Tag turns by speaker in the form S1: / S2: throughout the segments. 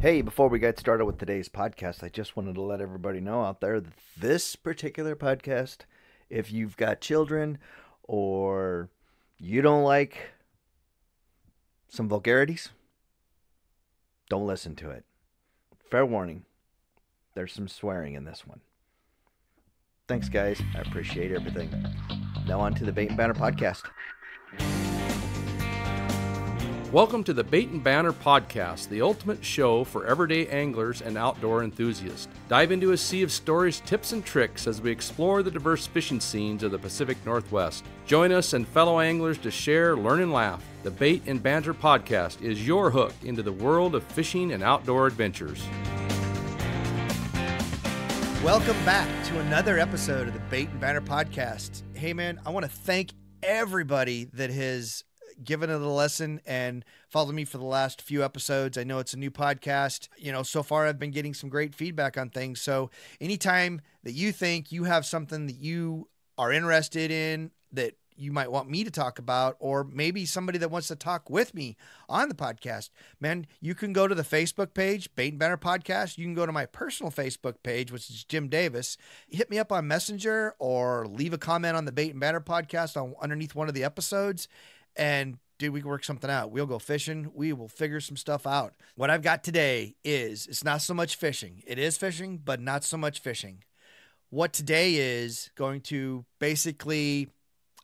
S1: Hey, before we get started with today's podcast, I just wanted to let everybody know out there that this particular podcast, if you've got children or you don't like some vulgarities, don't listen to it. Fair warning, there's some swearing in this one. Thanks, guys. I appreciate everything. Now on to the Bait and Banner podcast.
S2: Welcome to the Bait and Banner Podcast, the ultimate show for everyday anglers and outdoor enthusiasts. Dive into a sea of stories, tips, and tricks as we explore the diverse fishing scenes of the Pacific Northwest. Join us and fellow anglers to share, learn, and laugh. The Bait and Banter Podcast is your hook into the world of fishing and outdoor adventures.
S3: Welcome back to another episode of the Bait and Banner Podcast. Hey, man, I want to thank everybody that has given it a lesson and followed me for the last few episodes. I know it's a new podcast. So far I've been getting some great feedback on things. So anytime that you think you have something that you are interested in that you might want me to talk about, or maybe somebody that wants to talk with me on the podcast, man, you can go to the Facebook page, Bait and Banner Podcast. You can go to my personal Facebook page, which is Jim Davis. Hit me up on Messenger or leave a comment on the Bait and Banner Podcast underneath one of the episodes. And dude, we can work something out. We'll go fishing. We will figure some stuff out. What I've got today it's not so much fishing. It is fishing, but not so much fishing. What today is going to basically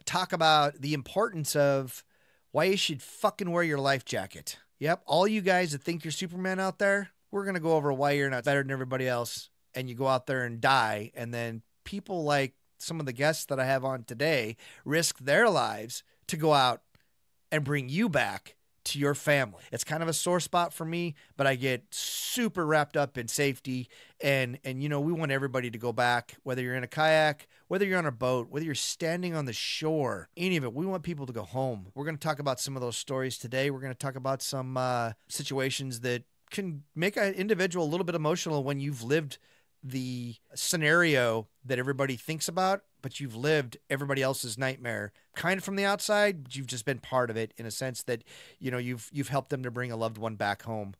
S3: talk about the importance of why you should fucking wear your life jacket. Yep. All you guys that think you're Superman out there, we're going to go over why you're not better than everybody else. And you go out there and die. And then people like some of the guests that I have on today risk their lives to go out and bring you back to your family. It's kind of a sore spot for me, but I get super wrapped up in safety. And we want everybody to go back, whether you're in a kayak, whether you're on a boat, whether you're standing on the shore, any of it. We want people to go home. We're going to talk about some of those stories today. We're going to talk about some situations that can make an individual a little bit emotional when you've lived the scenario that everybody thinks about, but you've lived everybody else's nightmare kind of from the outside, but you've just been part of it in a sense that, you've helped them to bring a loved one back home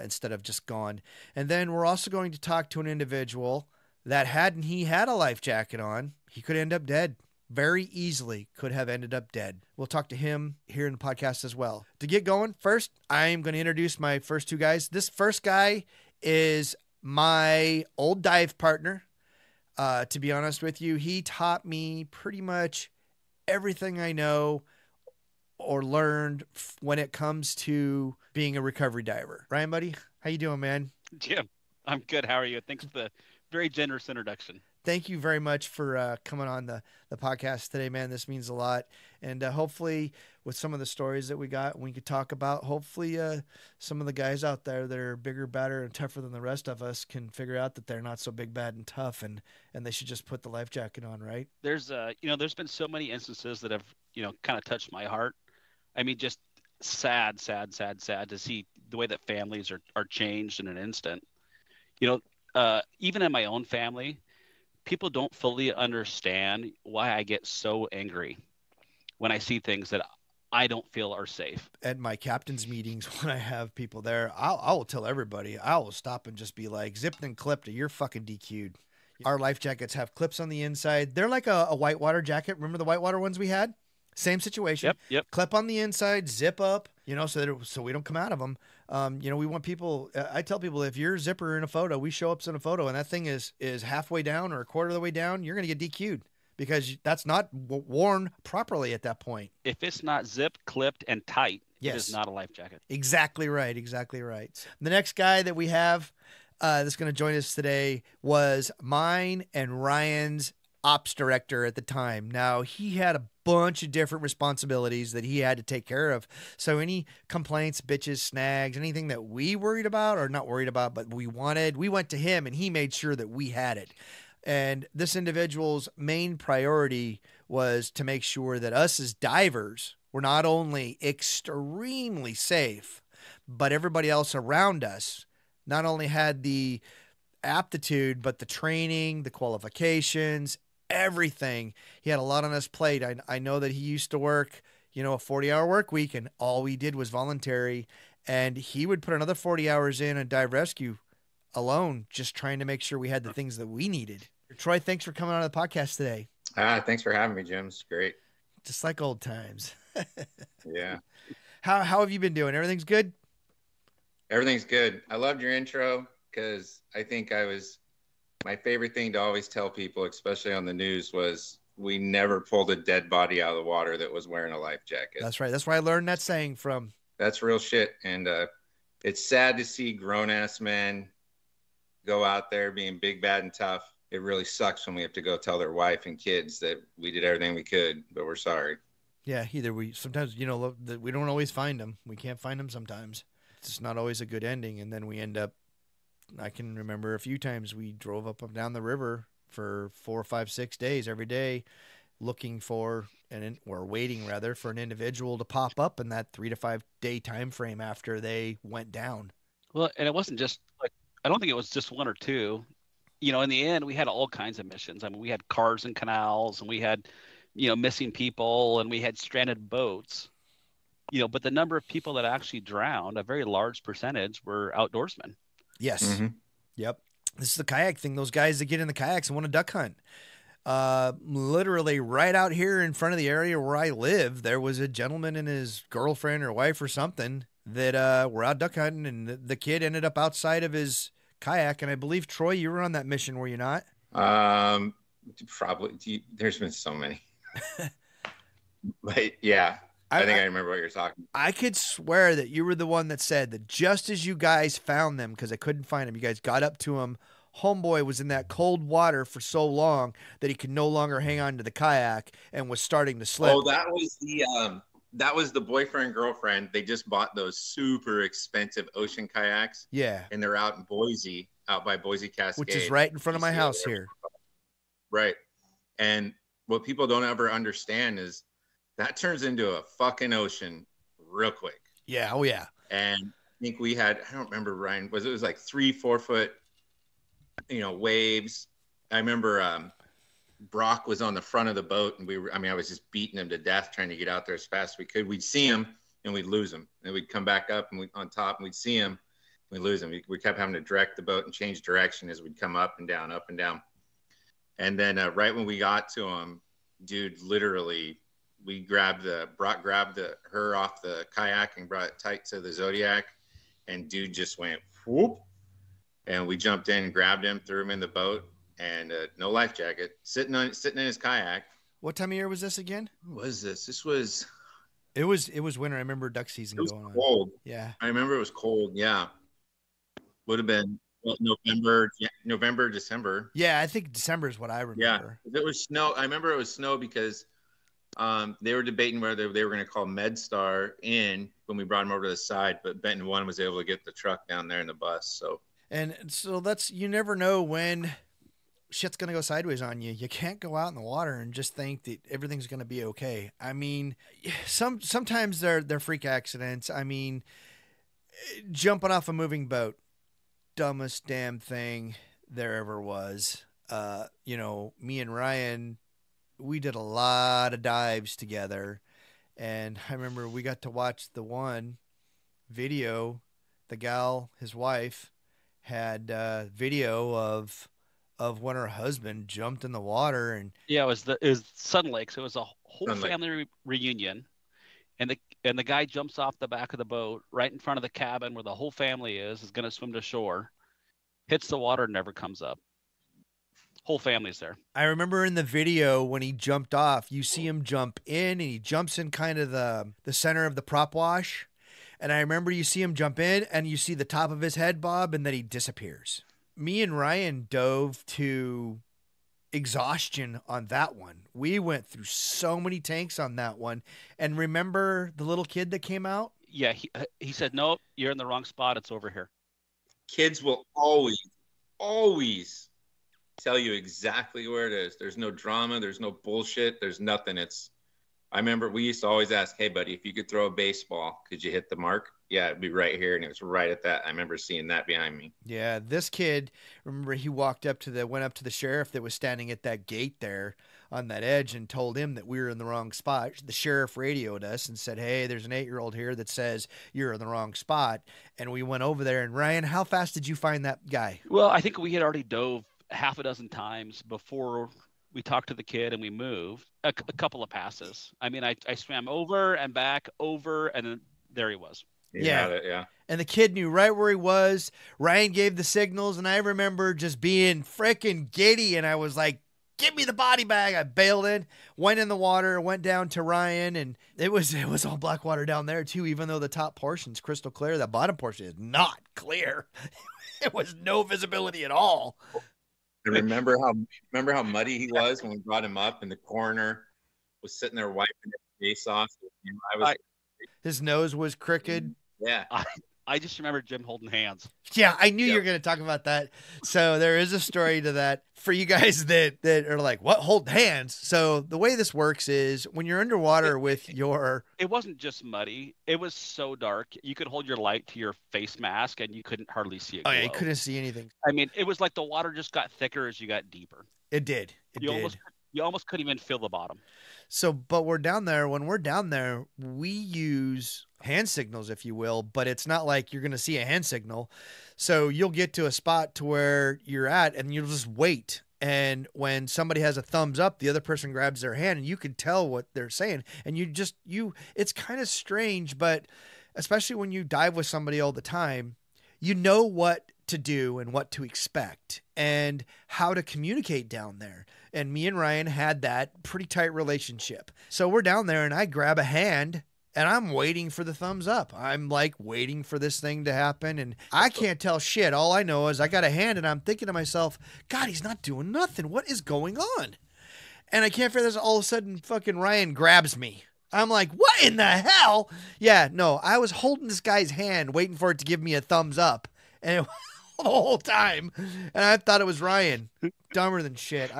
S3: instead of just gone. And then we're also going to talk to an individual that hadn't he had a life jacket on, he could end up dead. Very easily could have ended up dead. We'll talk to him here in the podcast as well. To get going, first, I'm going to introduce my first two guys. This first guy is my old dive partner. To be honest with you, he taught me pretty much everything I know or learned when it comes to being a recovery diver. Ryan, buddy, how you doing, man?
S4: Jim, I'm good. How are you? Thanks for the very generous introduction.
S3: Thank you very much for coming on the podcast today, man. This means a lot. And hopefully with some of the stories that we got, we could talk about, hopefully some of the guys out there that are bigger, badder, and tougher than the rest of us can figure out that they're not so big, bad, and tough, and they should just put the life jacket on, right?
S4: There's there's been so many instances that have, kind of touched my heart. I mean, just sad to see the way that families are changed in an instant. Even in my own family, people don't fully understand why I get so angry when I see things that I don't feel are safe.
S3: At my captain's meetings, when I have people there, I will tell everybody, I will stop and just be like, zipped and clipped, you're fucking DQ'd. Our life jackets have clips on the inside. They're like a whitewater jacket. Remember the whitewater ones we had? Same situation.
S4: Yep.
S3: Clip on the inside, zip up, so we don't come out of them. We want people, I tell people, if your zipper in a photo, we show up in a photo and that thing is halfway down or a quarter of the way down, you're going to get DQ'd because that's not worn properly at that point.
S4: If it's not zipped, clipped, and tight,
S3: yes,
S4: it is not a life jacket.
S3: Exactly right. The next guy that we have that's going to join us today was mine and Ryan's ops director at the time. Now, he had a bunch of different responsibilities that he had to take care of. So any complaints, bitches, snags, anything that we worried about or not worried about, but we wanted, we went to him and he made sure that we had it. And this individual's main priority was to make sure that us as divers were not only extremely safe, but everybody else around us not only had the aptitude, but the training, the qualifications, everything. He had a lot on his plate. I know that he used to work, a 40-hour work week, and all we did was voluntary. and he would put another 40 hours in a dive rescue alone, just trying to make sure we had the things that we needed. Troy, thanks for coming on the podcast today.
S5: Thanks for having me, Jim. It's great.
S3: Just like old times.
S5: Yeah.
S3: How have you been doing? Everything's good?
S5: Everything's good. I loved your intro because I think my favorite thing to always tell people, especially on the news, was we never pulled a dead body out of the water that was wearing a life jacket.
S3: That's right. That's where I learned that saying from.
S5: That's real shit. And it's sad to see grown-ass men go out there being big, bad, and tough. It really sucks when we have to go tell their wife and kids that we did everything we could, but we're sorry.
S3: Yeah, sometimes, we don't always find them. We can't find them sometimes. It's just not always a good ending. And then we end up, I can remember a few times we drove up and down the river for 4, 5, 6 days every day looking for, waiting rather, for an individual to pop up in that 3 to 5 day time frame after they went down.
S4: Well, and it wasn't just like, I don't think it was just one or two. In the end, we had all kinds of missions. I mean, we had cars and canals, and we had, missing people, and we had stranded boats. But the number of people that actually drowned, a very large percentage, were outdoorsmen.
S3: Yes.
S5: Mm-hmm.
S3: Yep. This is the kayak thing. Those guys that get in the kayaks and want to duck hunt. Literally right out here in front of the area where I live, there was a gentleman and his girlfriend or wife or something that were out duck hunting, and the kid ended up outside of his kayak. And I believe, Troy, you were on that mission, were you not?
S5: Probably. There's been so many. But yeah, I think I remember what you're talking about.
S3: I could swear that you were the one that said that just as you guys found them, because I couldn't find them, you guys got up to him. Homeboy was in that cold water for so long that he could no longer hang on to the kayak and was starting to slip.
S5: Oh, that was the boyfriend girlfriend. They just bought those super expensive ocean kayaks.
S3: Yeah.
S5: And they're out in Boise, out by Boise Cascade,
S3: which is right in front of my house here.
S5: Right. And what people don't ever understand is that turns into a fucking ocean real quick.
S3: Yeah. Oh yeah.
S5: And I think we had, I don't remember, Ryan, it was like 3-4 foot, waves. I remember Brock was on the front of the boat, and I was just beating him to death trying to get out there as fast as we could. We'd see him and we'd lose him, and we'd come back up and on top, and we'd see him, and we'd lose him. We kept having to direct the boat and change direction as we'd come up and down, up and down. And then right when we got to him, dude, literally, Brock grabbed her off the kayak and brought it tight to the Zodiac, and dude just went whoop. And we jumped in and grabbed him, threw him in the boat, and no life jacket, sitting in his kayak.
S3: What time of year was this again?
S5: What was this?
S3: It was winter. I remember duck season going on.
S5: Cold.
S3: Yeah.
S5: I remember it was cold. Yeah. Would have been November, December.
S3: Yeah, I think December is what I remember.
S5: Yeah. It was snow. I remember it was snow because they were debating whether they were going to call MedStar in when we brought him over to the side, but Benton 1 was able to get the truck down there in the bus. So.
S3: And so you never know when shit's going to go sideways on you. You can't go out in the water and just think that everything's going to be okay. I mean, sometimes they're freak accidents. I mean, jumping off a moving boat, dumbest damn thing there ever was. Me and Ryan, we did a lot of dives together. And I remember we got to watch the one video, the gal, his wife, had video of when her husband jumped in the water. And
S4: yeah, it was Sun Lake, so it was a whole family reunion, and the guy jumps off the back of the boat right in front of the cabin where the whole family is going to swim to shore, hits the water, never comes up. Whole family's there.
S3: I remember in the video when he jumped off, you see him jump in, and he jumps in kind of the center of the prop wash. And I remember you see him jump in and you see the top of his head bob, and then he disappears. Me and Ryan dove to exhaustion on that one. We went through so many tanks on that one. And remember the little kid that came out?
S4: Yeah, he said, "Nope, you're in the wrong spot. It's over here."
S5: Kids will always tell you exactly where it is. There's no drama. There's no bullshit. There's nothing. I remember we used to always ask, hey, buddy, if you could throw a baseball, could you hit the mark? Yeah, it'd be right here. And it was right at that. I remember seeing that behind me.
S3: Yeah, this kid, remember he went up to the sheriff that was standing at that gate there on that edge and told him that we were in the wrong spot. The sheriff radioed us and said, hey, there's an 8-year-old here that says you're in the wrong spot. And we went over there. And Ryan, how fast did you find that guy?
S4: Well, I think we had already dove half a dozen times before we talked to the kid and we moved a couple of passes. I mean, I swam over and back over, and then there he was.
S5: Yeah.
S3: And the kid knew right where he was. Ryan gave the signals, and I remember just being freaking giddy, and I was like, give me the body bag. I bailed in, went in the water, went down to Ryan, and it was all black water down there too, even though the top portion's crystal clear. The bottom portion is not clear. It was no visibility at all.
S5: I remember how muddy he was when we brought him up, and the coroner was sitting there wiping his face off.
S3: His nose was crooked.
S5: Yeah.
S4: I just remember Jim holding hands.
S3: Yeah, I knew you were going to talk about that. So there is a story to that for you guys that are like, what, hold hands? So the way this works is when you're underwater with your...
S4: It wasn't just muddy. It was so dark. You could hold your light to your face mask and you couldn't hardly see it.
S3: Oh, yeah, you couldn't see anything.
S4: I mean, it was like the water just got thicker as you got deeper.
S3: It did.
S4: You almost couldn't even feel the bottom.
S3: So, but we're down there. When we're down there, we use hand signals, if you will, but it's not like you're going to see a hand signal. So you'll get to a spot to where you're at and you'll just wait. And when somebody has a thumbs up, the other person grabs their hand and you can tell what they're saying. And it's kind of strange, but especially when you dive with somebody all the time, you know what to do and what to expect and how to communicate down there. And me and Ryan had that pretty tight relationship. So we're down there and I grab a hand and I'm waiting for the thumbs up. I'm like waiting for this thing to happen. And I can't tell shit. All I know is I got a hand and I'm thinking to myself, God, he's not doing nothing. What is going on? And I can't figure this. All of a sudden fucking Ryan grabs me. I'm like, what in the hell? Yeah, no, I was holding this guy's hand waiting for it to give me a thumbs up. And the whole time. And I thought it was Ryan. Dumber than shit.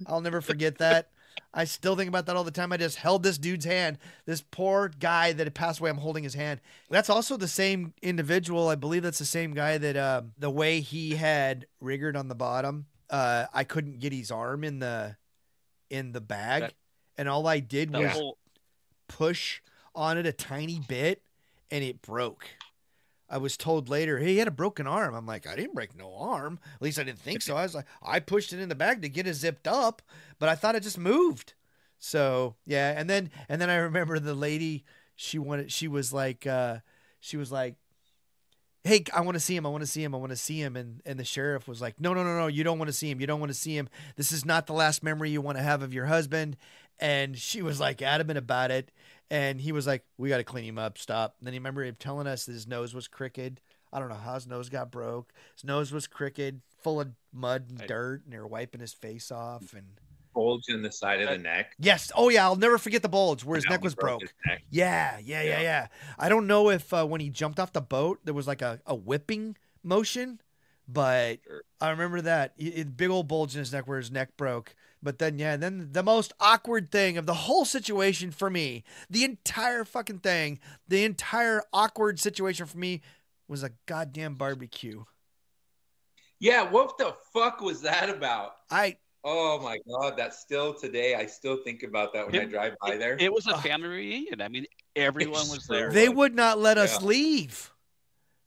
S3: I'll never forget that. I still think about that all the time. I just held this dude's hand. This poor guy that had passed away, I'm holding his hand. That's also the same individual. I believe that's the same guy that the way he had riggered on the bottom, I couldn't get his arm in the bag. And all I did was push on it a tiny bit and it broke. I was told later, hey, he had a broken arm. I'm like, I didn't break no arm. At least I didn't think so. I was like, I pushed it in the bag to get it zipped up, but I thought it just moved. So yeah. And then I remember the lady, she was like, hey, I want to see him. I want to see him. I want to see him. And the sheriff was like, no. You don't want to see him. You don't want to see him. This is not the last memory you want to have of your husband. And she was like adamant about it. And he was like, we got to clean him up. Stop. And then he remember him telling us that his nose was crooked. I don't know how his nose got broke. His nose was crooked, full of mud and dirt. And they were wiping his face off. And
S5: bulge in the side of the neck.
S3: Yes. Oh, yeah. I'll never forget the bulge where his neck was broke. Yeah. I don't know if when he jumped off the boat, there was like a whipping motion. But I remember that. Big old bulge in his neck where his neck broke. But then the most awkward thing of the whole situation for me, the entire fucking thing, the entire awkward situation for me was a goddamn barbecue.
S5: Yeah, what the fuck was that about? Oh my God, that's still today. I still think about that when I drive by there.
S4: It was a family reunion. I mean, everyone was there.
S3: They would not let us leave.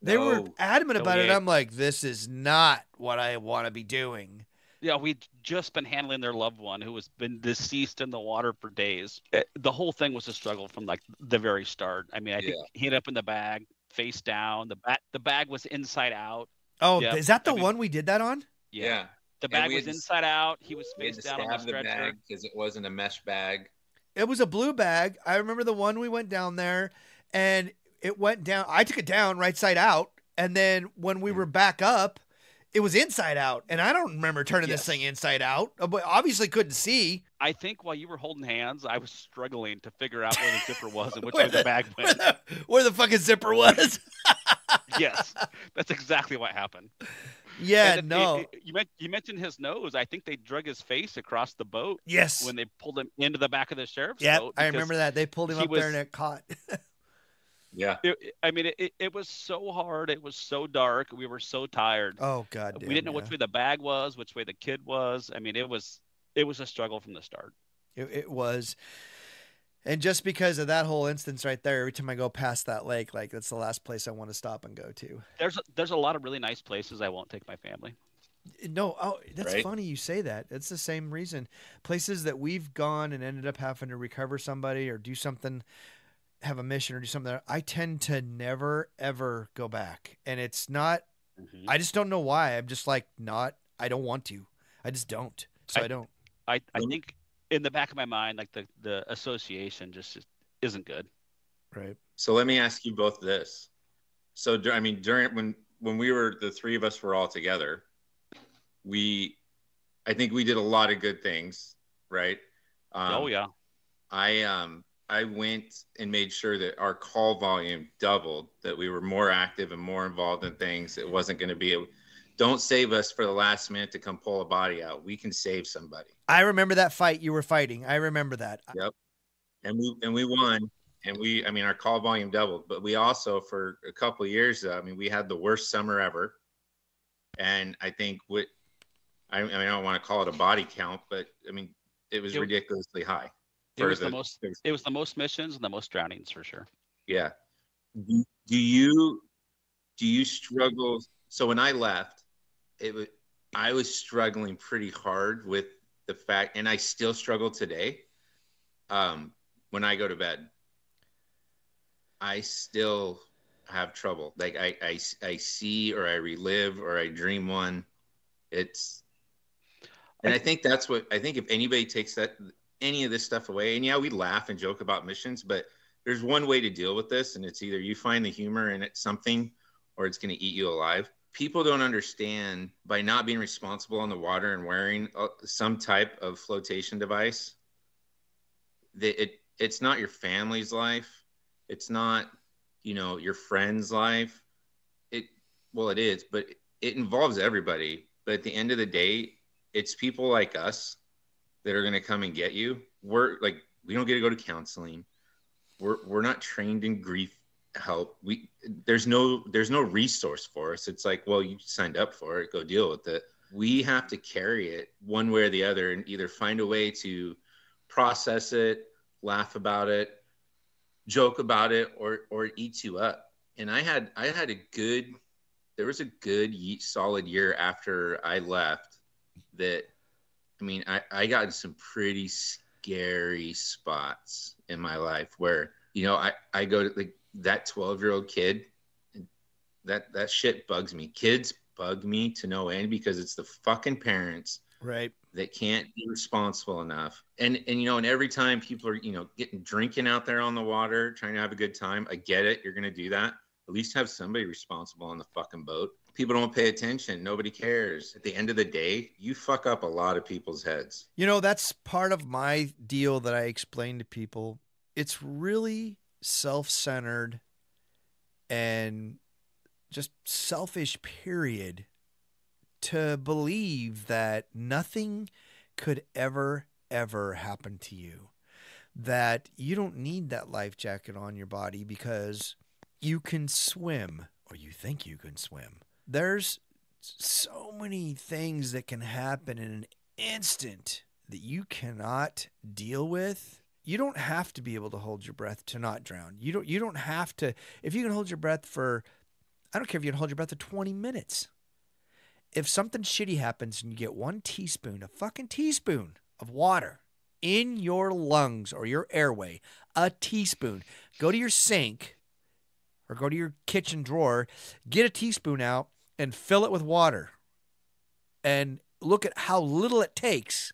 S3: They were adamant about it. I'm like, this is not what I want to be doing.
S4: Yeah, we'd just been handling their loved one who was been deceased in the water for days. The whole thing was a struggle from like the very start. I mean, I think he ended up in the bag, face down. The bag was inside out.
S3: Oh, is that the one we did that on?
S5: Yeah.
S4: The bag was inside out. He was face down on the stretcher.
S5: Because it wasn't a mesh bag.
S3: It was a blue bag. I remember the one we went down there, and it went down. I took it down right side out, and then when we were back up, it was inside out, and I don't remember turning this thing inside out. But obviously couldn't see.
S4: I think while you were holding hands, I was struggling to figure out where the zipper was and which way the bag went.
S3: Where the fucking zipper was.
S4: Yes, that's exactly what happened.
S3: Yeah,
S4: And
S3: no.
S4: you mentioned his nose. I think they drug his face across the boat
S3: Yes.
S4: when they pulled him into the back of the sheriff's
S3: Yep,
S4: boat.
S3: I
S4: because
S3: remember that. They pulled him
S4: he
S3: up there
S4: was.
S3: and it caught.
S5: Yeah.
S4: I mean, it was so hard. It was so dark. We were so tired.
S3: Oh, God damn.
S4: We didn't know
S3: yeah.
S4: which way the bag was, which way the kid was. I mean, it was a struggle from the start.
S3: It was. And just because of that whole instance right there, every time I go past that lake, like that's the last place I want to stop and go to.
S4: There's a lot of really nice places I won't take my family.
S3: No, oh, that's
S5: Right.
S3: funny you say that. It's the same reason. Places that we've gone and ended up having to recover somebody or do something, have a mission or do something, I tend to never, ever go back. And it's not, I just don't know why. I'm just like, I don't want to. I just don't. So I don't.
S4: I think in the back of my mind, like the association just isn't good.
S3: Right.
S5: So let me ask you both this. So I mean, during when we were, the three of us were all together, I think we did a lot of good things, right?
S4: Oh yeah.
S5: I went and made sure that our call volume doubled, that we were more active and more involved in things. It wasn't going to be don't save us for the last minute to come pull a body out. We can save somebody.
S3: I remember that fight you were fighting. I remember that.
S5: Yep. And we won. And I mean, our call volume doubled, but we also, for a couple of years, I mean, we had the worst summer ever. And I think I mean, I don't want to call it a body count, but I mean, it was ridiculously high.
S4: It was the most missions and the most drownings for sure.
S5: Yeah. Do you struggle? So when I left, I was struggling pretty hard with the fact, and I still struggle today. When I go to bed, I still have trouble. Like I see, or I relive, or I dream one. I think if anybody takes any of this stuff away, and yeah, we laugh and joke about missions, but there's one way to deal with this, and it's either you find the humor in it, something, or it's going to eat you alive. People don't understand, by not being responsible on the water and wearing some type of flotation device, that it's not your family's life. It's not, your friend's life. It is, but it involves everybody. But at the end of the day, it's people like us that are going to come and get you. We don't get to go to counseling. We're not trained in grief help. There's no resource for us. It's like, well, you signed up for it, go deal with it. We have to carry it one way or the other, and either find a way to process it, laugh about it, joke about it, or it eats you up. And I had there was a good solid year after I left that, I mean, I got in some pretty scary spots in my life where, I go to, like, that 12-year-old kid, that shit bugs me. Kids bug me to no end, because it's the fucking parents,
S3: right,
S5: that can't be responsible enough. And every time people are, drinking out there on the water, trying to have a good time, I get it. You're going to do that. At least have somebody responsible on the fucking boat. People don't pay attention. Nobody cares. At the end of the day, you fuck up a lot of people's heads.
S3: That's part of my deal that I explain to people. It's really self-centered and just selfish, period, to believe that nothing could ever happen to you, that you don't need that life jacket on your body because you can swim, or you think you can swim. There's so many things that can happen in an instant that you cannot deal with. You don't have to be able to hold your breath to not drown. You don't have to. If you can hold your breath for, I don't care if you can hold your breath for 20 minutes. If something shitty happens and you get a fucking teaspoon of water in your lungs or your airway, a teaspoon, go to your sink or go to your kitchen drawer, get a teaspoon out and fill it with water. And look at how little it takes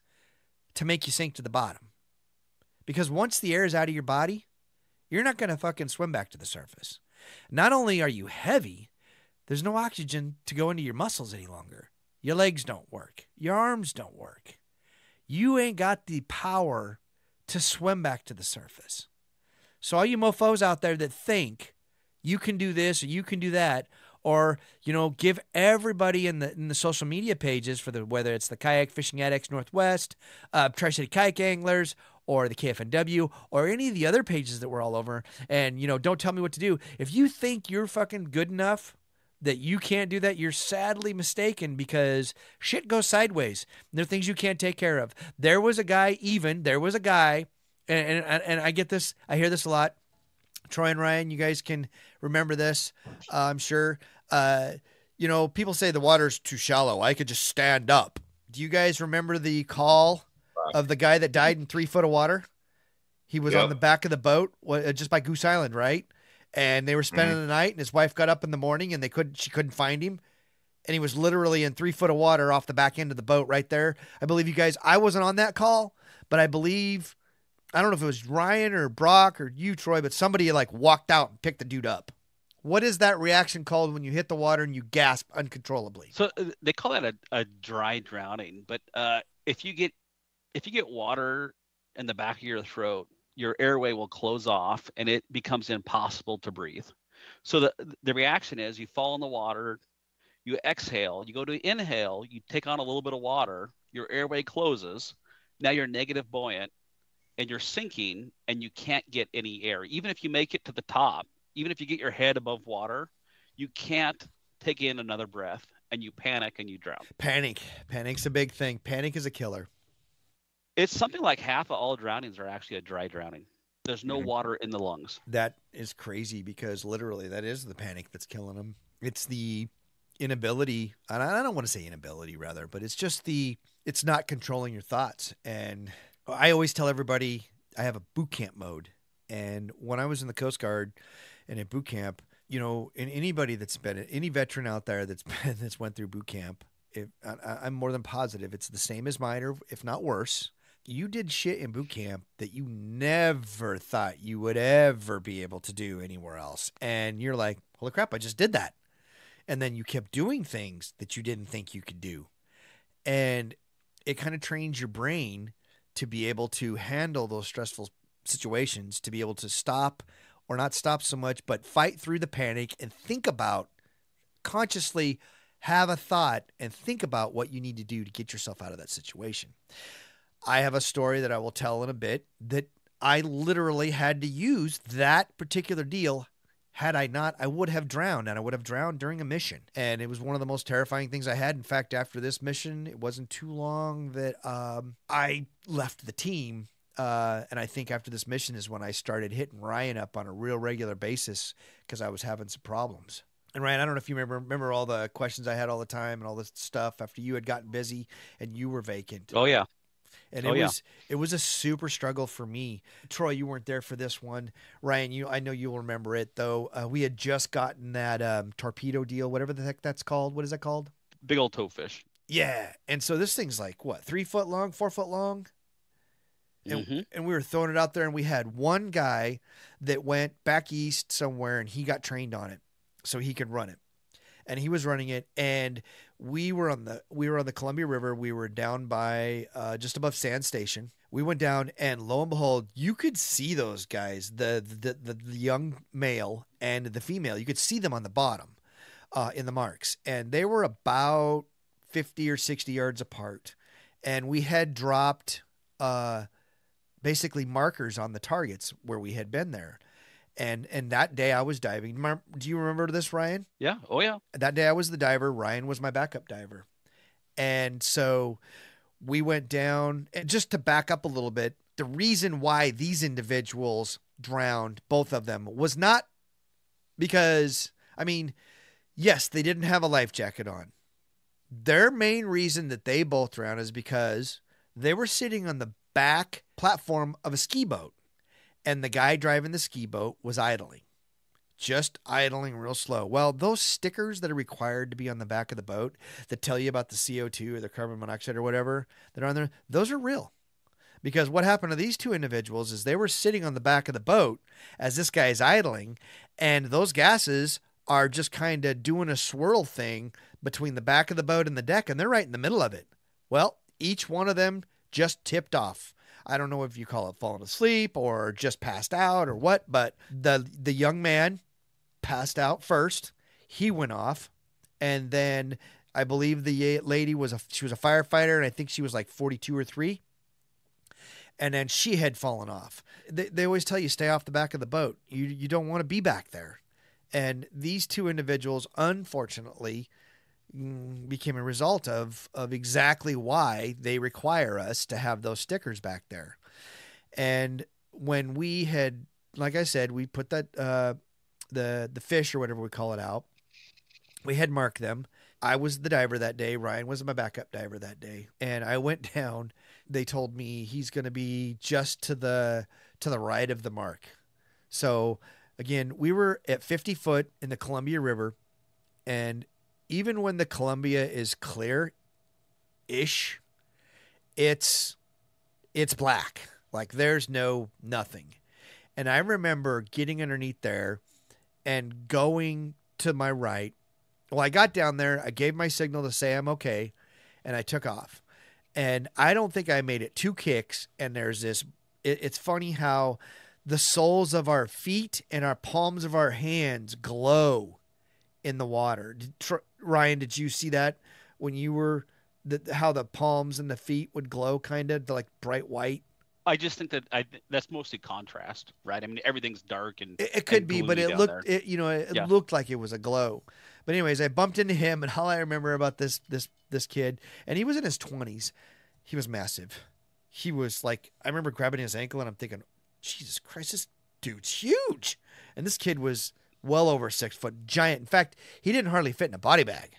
S3: to make you sink to the bottom. Because once the air is out of your body, you're not going to fucking swim back to the surface. Not only are you heavy, there's no oxygen to go into your muscles any longer. Your legs don't work. Your arms don't work. You ain't got the power to swim back to the surface. So all you mofos out there that think you can do this or you can do that, or, give everybody in the social media pages for whether it's the Kayak Fishing Addicts Northwest, Tri-City Kayak Anglers, or the KFNW, or any of the other pages that we're all over. And, don't tell me what to do. If you think you're fucking good enough that you can't do that, you're sadly mistaken, because shit goes sideways. There are things you can't take care of. There was a guy, and I get this, I hear this a lot. Troy and Ryan, you guys can remember this, I'm sure. People say the water's too shallow. I could just stand up. Do you guys remember the call of the guy that died in 3 foot of water? He was on the back of the boat just by Goose Island, right? And they were spending the night, and his wife got up in the morning, and she couldn't find him. And he was literally in 3 foot of water off the back end of the boat right there. I believe you guys, I wasn't on that call, but I don't know if it was Ryan or Brock or you, Troy, but somebody walked out and picked the dude up. What is that reaction called when you hit the water and you gasp uncontrollably?
S4: So they call that a dry drowning. But if you get water in the back of your throat, your airway will close off and it becomes impossible to breathe. So the reaction is you fall in the water, you exhale, you go to inhale, you take on a little bit of water, your airway closes, now you're negative buoyant and you're sinking and you can't get any air. Even if you make it to the top, even if you get your head above water, you can't take in another breath and you panic and you drown.
S3: Panic's a big thing. Panic is a killer.
S4: It's something like half of all drownings are actually a dry drowning. There's no water in the lungs.
S3: That is crazy, because literally that is the panic that's killing them. It's the inability, and I don't want to say inability rather, but it's just it's not controlling your thoughts. And I always tell everybody I have a boot camp mode. And when I was in the Coast Guard and at boot camp, and anybody that's been, any veteran out there that's went through boot camp, I'm more than positive it's the same as mine, or if not worse. You did shit in boot camp that you never thought you would ever be able to do anywhere else. And you're like, holy crap, I just did that. And then you kept doing things that you didn't think you could do. And it kind of trains your brain to be able to handle those stressful situations, to be able to stop, or not stop so much, but fight through the panic and think about, consciously have a thought and think about what you need to do to get yourself out of that situation. I have a story that I will tell in a bit that I literally had to use that particular deal. Had I not, I would have drowned, and I would have drowned during a mission. And it was one of the most terrifying things I had. In fact, after this mission, it wasn't too long that I left the team. And I think after this mission is when I started hitting Ryan up on a real regular basis, because I was having some problems. And Ryan, I don't know if you remember all the questions I had all the time and all this stuff after you had gotten busy and you were vacant.
S4: Oh, yeah.
S3: And it was a super struggle for me. Troy, you weren't there for this one. Ryan, I know you'll remember it though. We had just gotten that torpedo deal, whatever the heck that's called. What is that called?
S4: Big old toadfish.
S3: Yeah. And so this thing's like what, 3 foot long, 4 foot long? And we were throwing it out there, and we had one guy that went back east somewhere, and he got trained on it so he could run it. And he was running it, and we were on the Columbia River. We were down by just above Sand Station. We went down, and lo and behold, you could see those guys, the young male and the female. You could see them on the bottom in the marks, and they were about 50 or 60 yards apart. And we had dropped basically markers on the targets where we had been there. And that day I was diving. Do you remember this, Ryan?
S4: Yeah. Oh, yeah.
S3: That day I was the diver. Ryan was my backup diver. And so we went down. And just to back up a little bit, the reason why these individuals drowned, both of them, was not because, yes, they didn't have a life jacket on. Their main reason that they both drowned is because they were sitting on the back platform of a ski boat, and the guy driving the ski boat was idling, just idling real slow. Well, those stickers that are required to be on the back of the boat that tell you about the CO2 or the carbon monoxide or whatever that are on there, those are real. Because what happened to these two individuals is they were sitting on the back of the boat as this guy is idling, and those gases are just kind of doing a swirl thing between the back of the boat and the deck, and they're right in the middle of it. Well, each one of them just tipped off. I don't know if you call it falling asleep or just passed out or what, but the young man passed out first. he went off. And then I believe the lady she was a firefighter, and I think she was like 42 or 3. And then she had fallen off. They always tell you stay off the back of the boat. You don't want to be back there. And these 2 individuals, unfortunately, became a result of exactly why they require us to have those stickers back there. And when we had, like I said, we put that the fish or whatever we call it out, we had marked them. I was the diver that day. Ryan was my backup diver that day. And I went down. They told me he's going to be just to the right of the mark. So again, we were at 50 foot in the Columbia River, and even when the Columbia is clear-ish, it's black. Like there's nothing. And I remember getting underneath there and going to my right. Well, I got down there, I gave my signal to say I'm okay, and I took off. And I don't think I made it 2 kicks, and there's this, it's funny how the soles of our feet and our palms of our hands glow in the water. Ryan, did you see that when you were, how the palms and the feet would glow kind of like bright white?
S4: I just think that that's mostly contrast, right? I mean, everything's dark and
S3: it could be, but it looked, it looked like it was a glow. But anyways, I bumped into him, and all I remember about this kid, and he was in his 20s. He was massive. He was like, I remember grabbing his ankle, and I'm thinking, Jesus Christ, this dude's huge. And this kid was well over 6 foot, giant. In fact, he didn't hardly fit in a body bag.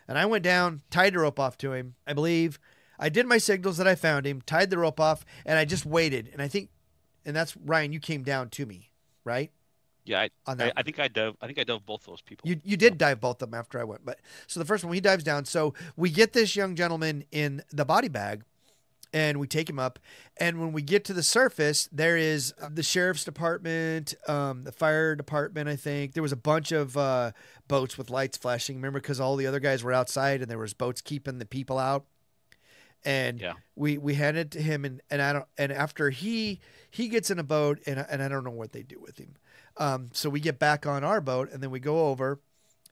S3: And I went down, tied the rope off to him. I believe I did my signals that I found him, tied the rope off, and I just waited. And I think, and that's Ryan, you came down to me, right?
S4: Yeah, I think I dove both those people.
S3: You did dive both of them after I went. But so the first one, he dives down. So we get this young gentleman in the body bag, and we take him up. And when we get to the surface, there is the sheriff's department, the fire department, I think. There was a bunch of boats with lights flashing. Remember, because all the other guys were outside, and there was boats keeping the people out. And we handed it to him, and after he gets in a boat, and I don't know what they do with him. So we get back on our boat, and then we go over,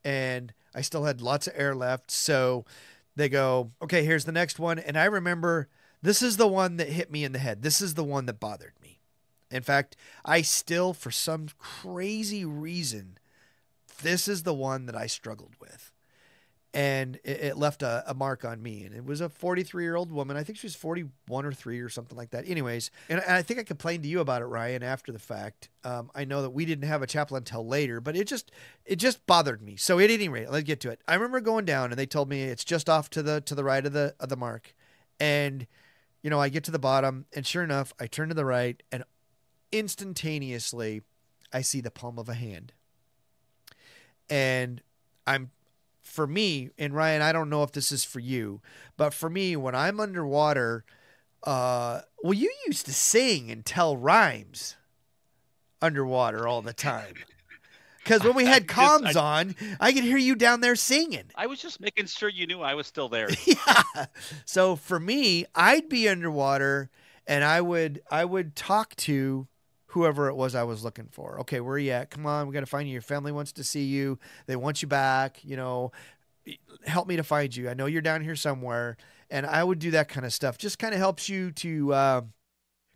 S3: and I still had lots of air left. So they go, okay, here's the next one. And I remember this is the one that hit me in the head. This is the one that bothered me. In fact, I still, for some crazy reason, this is the one that I struggled with. And it left a mark on me. And it was a 43-year-old woman. I think she was 41 or 3 or something like that. Anyways, and I think I complained to you about it, Ryan, after the fact. I know that we didn't have a chaplain until later, but it just bothered me. So at any rate, let's get to it. I remember going down, and they told me it's just off to the right of the mark. And, I get to the bottom, and sure enough, I turn to the right, and instantaneously, I see the palm of a hand. And for me, and Ryan, I don't know if this is for you, but for me, when I'm underwater, you used to sing and tell rhymes underwater all the time. Because when we had comms on, I could hear you down there singing.
S4: I was just making sure you knew I was still there.
S3: Yeah. So for me, I'd be underwater, and I would talk to whoever it was I was looking for. Okay, where are you at? Come on, we got to find you. Your family wants to see you. They want you back. Help me to find you. I know you're down here somewhere. And I would do that kind of stuff. Just kind of helps you to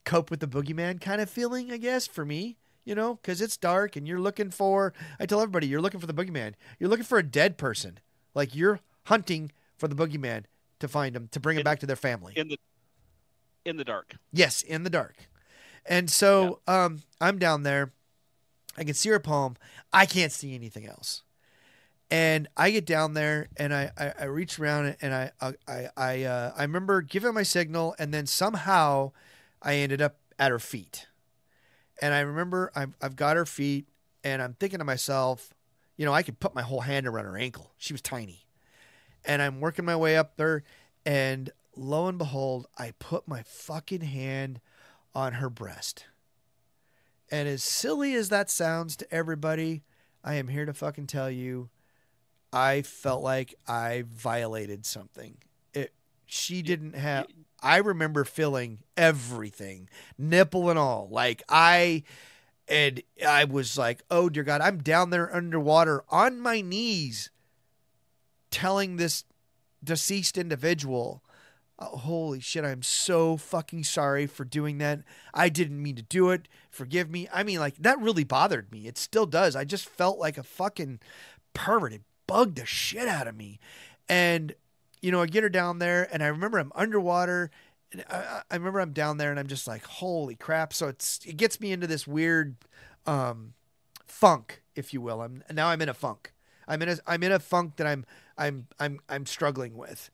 S3: cope with the boogeyman kind of feeling, I guess, for me, because it's dark and you're looking for, I tell everybody, you're looking for the boogeyman. You're looking for a dead person. Like you're hunting for the boogeyman to find them, to bring them back to their family.
S4: In the dark.
S3: Yes, in the dark. And so I'm down there. I can see her palm. I can't see anything else. And I get down there, and I reach around, and I remember giving my signal, and then somehow I ended up at her feet. And I remember I've got her feet, and I'm thinking to myself, I could put my whole hand around her ankle. She was tiny. And I'm working my way up there, and lo and behold, I put my fucking hand on her breast. And as silly as that sounds to everybody, I am here to fucking tell you, I felt like I violated something. She didn't have, I remember feeling everything, nipple and all. Like And I was like, oh, dear God, I'm down there underwater on my knees telling this deceased individual, oh, holy shit, I'm so fucking sorry for doing that. I didn't mean to do it. Forgive me. I mean, like, that really bothered me. It still does. I just felt like a fucking pervert. It bugged the shit out of me. And, you know, I get her down there, and I remember I'm underwater. And I remember I'm down there, and I'm just like, holy crap. So it gets me into this weird funk, if you will. I'm in a funk. I'm in a funk that I'm struggling with.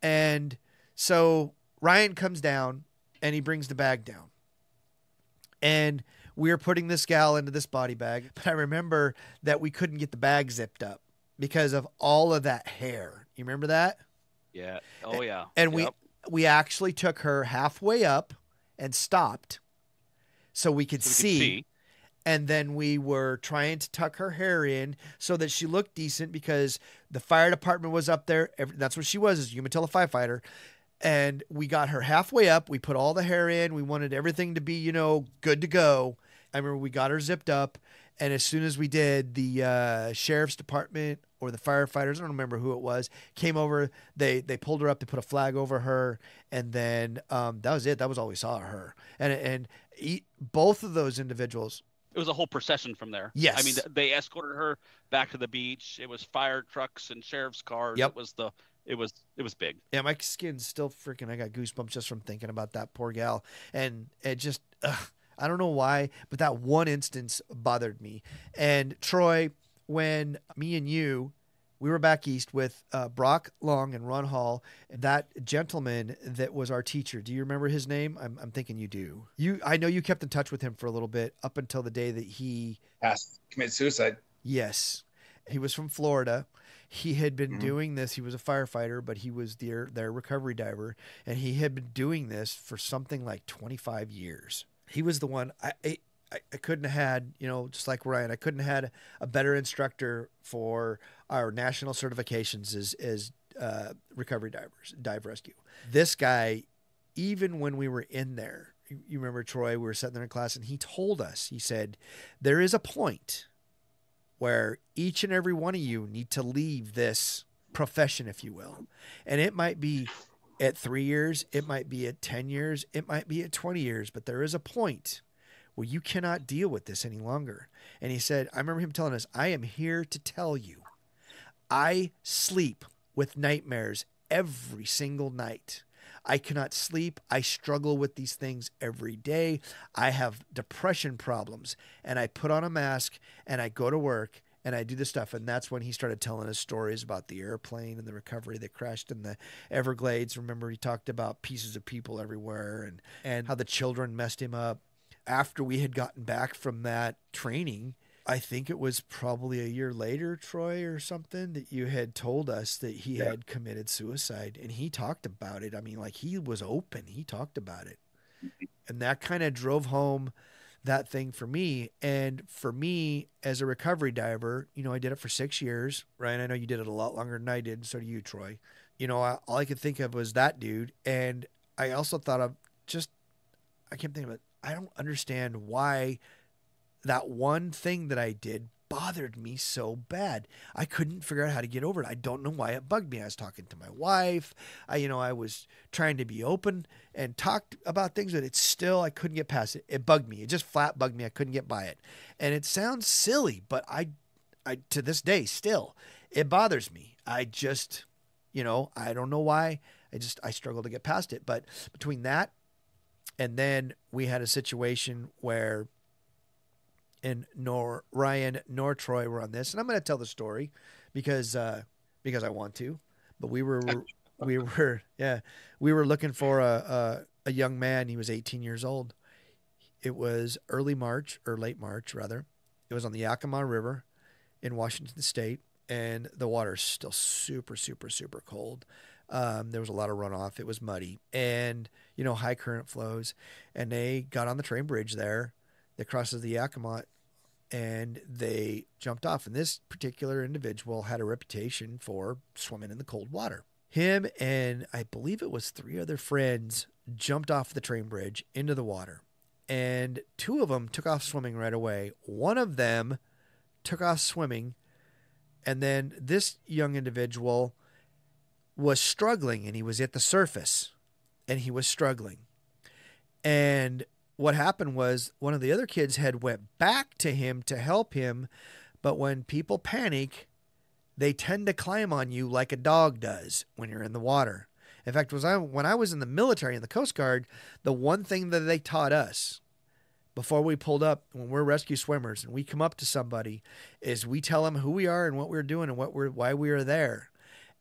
S3: And so Ryan comes down and he brings the bag down. And we are putting this gal into this body bag. But I remember that we couldn't get the bag zipped up because of all of that hair. You remember that?
S4: Yeah. Oh, yeah.
S3: And we actually took her halfway up and stopped so we could see. And then we were trying to tuck her hair in so that she looked decent because the fire department was up there. That's what she was, is a Umatilla firefighter. And we got her halfway up. We put all the hair in. We wanted everything to be, you know, good to go. I remember we got her zipped up. And as soon as we did, the sheriff's department or the firefighters, I don't remember who it was, came over. They pulled her up. They put a flag over her. And then that was it. That was all we saw of her. And both of those individuals.
S4: It was a whole procession from there.
S3: Yes.
S4: I mean, they escorted her back to the beach. It was fire trucks and sheriff's cars.
S3: Yep.
S4: It was big.
S3: Yeah, my skin's still freaking, I got goosebumps just from thinking about that poor gal. And it just, I don't know why, but that one instance bothered me. And Troy, when me and you, we were back east with Brock Long and Ron Hall, that gentleman that was our teacher. Do you remember his name? I'm thinking you do. I know you kept in touch with him for a little bit up until the day that he
S5: committed suicide.
S3: Yes. He was from Florida. He had been doing this. He was a firefighter, but he was their recovery diver. And he had been doing this for something like 25 years. He was the one I couldn't have had, you know, just like Ryan, I couldn't have had a better instructor for our national certifications as recovery divers, dive rescue. This guy, even when we were in there, you remember, Troy, we were sitting there in class and he told us, he said, there is a point where each and every one of you need to leave this profession, if you will. And it might be at 3 years, it might be at 10 years, it might be at 20 years, but there is a point where you cannot deal with this any longer. And he said, I remember him telling us, I am here to tell you, I sleep with nightmares every single night. I cannot sleep. I struggle with these things every day. I have depression problems, and I put on a mask and I go to work and I do this stuff. And that's when he started telling us stories about the airplane and the recovery that crashed in the Everglades. Remember, he talked about pieces of people everywhere and how the children messed him up. After we had gotten back from that training, I think it was probably a year later, Troy, or something, that you had told us that he had committed suicide, and he talked about it. I mean, like, he was open. He talked about it. And that kind of drove home that thing for me. And for me, as a recovery diver, you know, I did it for 6 years. Ryan, I know you did it a lot longer than I did. So do you, Troy. You know, all I could think of was that dude. And I also thought of I kept thinking about, I don't understand why that one thing that I did bothered me so bad. I couldn't figure out how to get over it. I don't know why it bugged me. I was talking to my wife. I was trying to be open and talked about things, but I couldn't get past it. It bugged me. It just flat bugged me. I couldn't get by it. And it sounds silly, but I to this day still, it bothers me. I just, I don't know why. I struggle to get past it. But between that, and then we had a situation where nor Ryan nor Troy were on this, and I'm going to tell the story because I want to. But we were looking for a young man. He was 18 years old. It was early March, or late March rather. It was on the Yakima River in Washington State, and the water's still super, super, super cold. There was a lot of runoff. It was muddy and, high current flows. And they got on the train bridge there that crosses the Yakima, and they jumped off. And this particular individual had a reputation for swimming in the cold water. Him and I believe it was 3 other friends jumped off the train bridge into the water. and 2 of them took off swimming right away. One of them took off swimming, and then this young individual was struggling, and he was at the surface, and he was struggling. And what happened was one of the other kids had went back to him to help him, but when people panic, they tend to climb on you like a dog does when you're in the water. In fact, when I was in the military, in the Coast Guard, the one thing that they taught us before we pulled up, when we're rescue swimmers and we come up to somebody, is we tell them who we are and what we're doing and why we are there.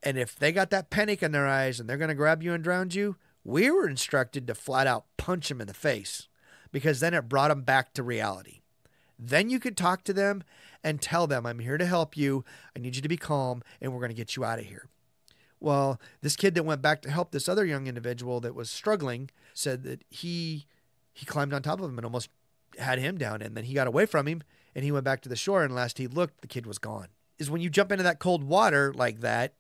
S3: And if they got that panic in their eyes and they're going to grab you and drown you, we were instructed to flat out punch them in the face, because then it brought them back to reality. Then you could talk to them and tell them, I'm here to help you. I need you to be calm, and we're going to get you out of here. Well, this kid that went back to help this other young individual that was struggling said that he climbed on top of him and almost had him down. And then he got away from him, and he went back to the shore, and last he looked, the kid was gone. Is when you jump into that cold water like that,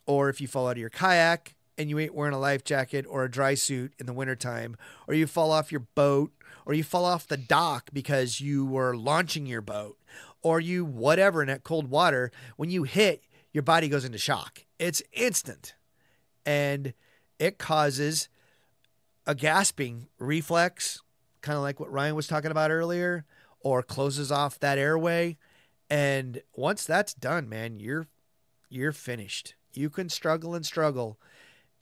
S3: or if you fall out of your kayak and you ain't wearing a life jacket or a dry suit in the wintertime, or you fall off your boat, or you fall off the dock because you were launching your boat, or you whatever in that cold water, when you hit, your body goes into shock. It's instant. And it causes a gasping reflex, kind of like what Ryan was talking about earlier, or closes off that airway. And once that's done, man, you're finished. You can struggle and struggle.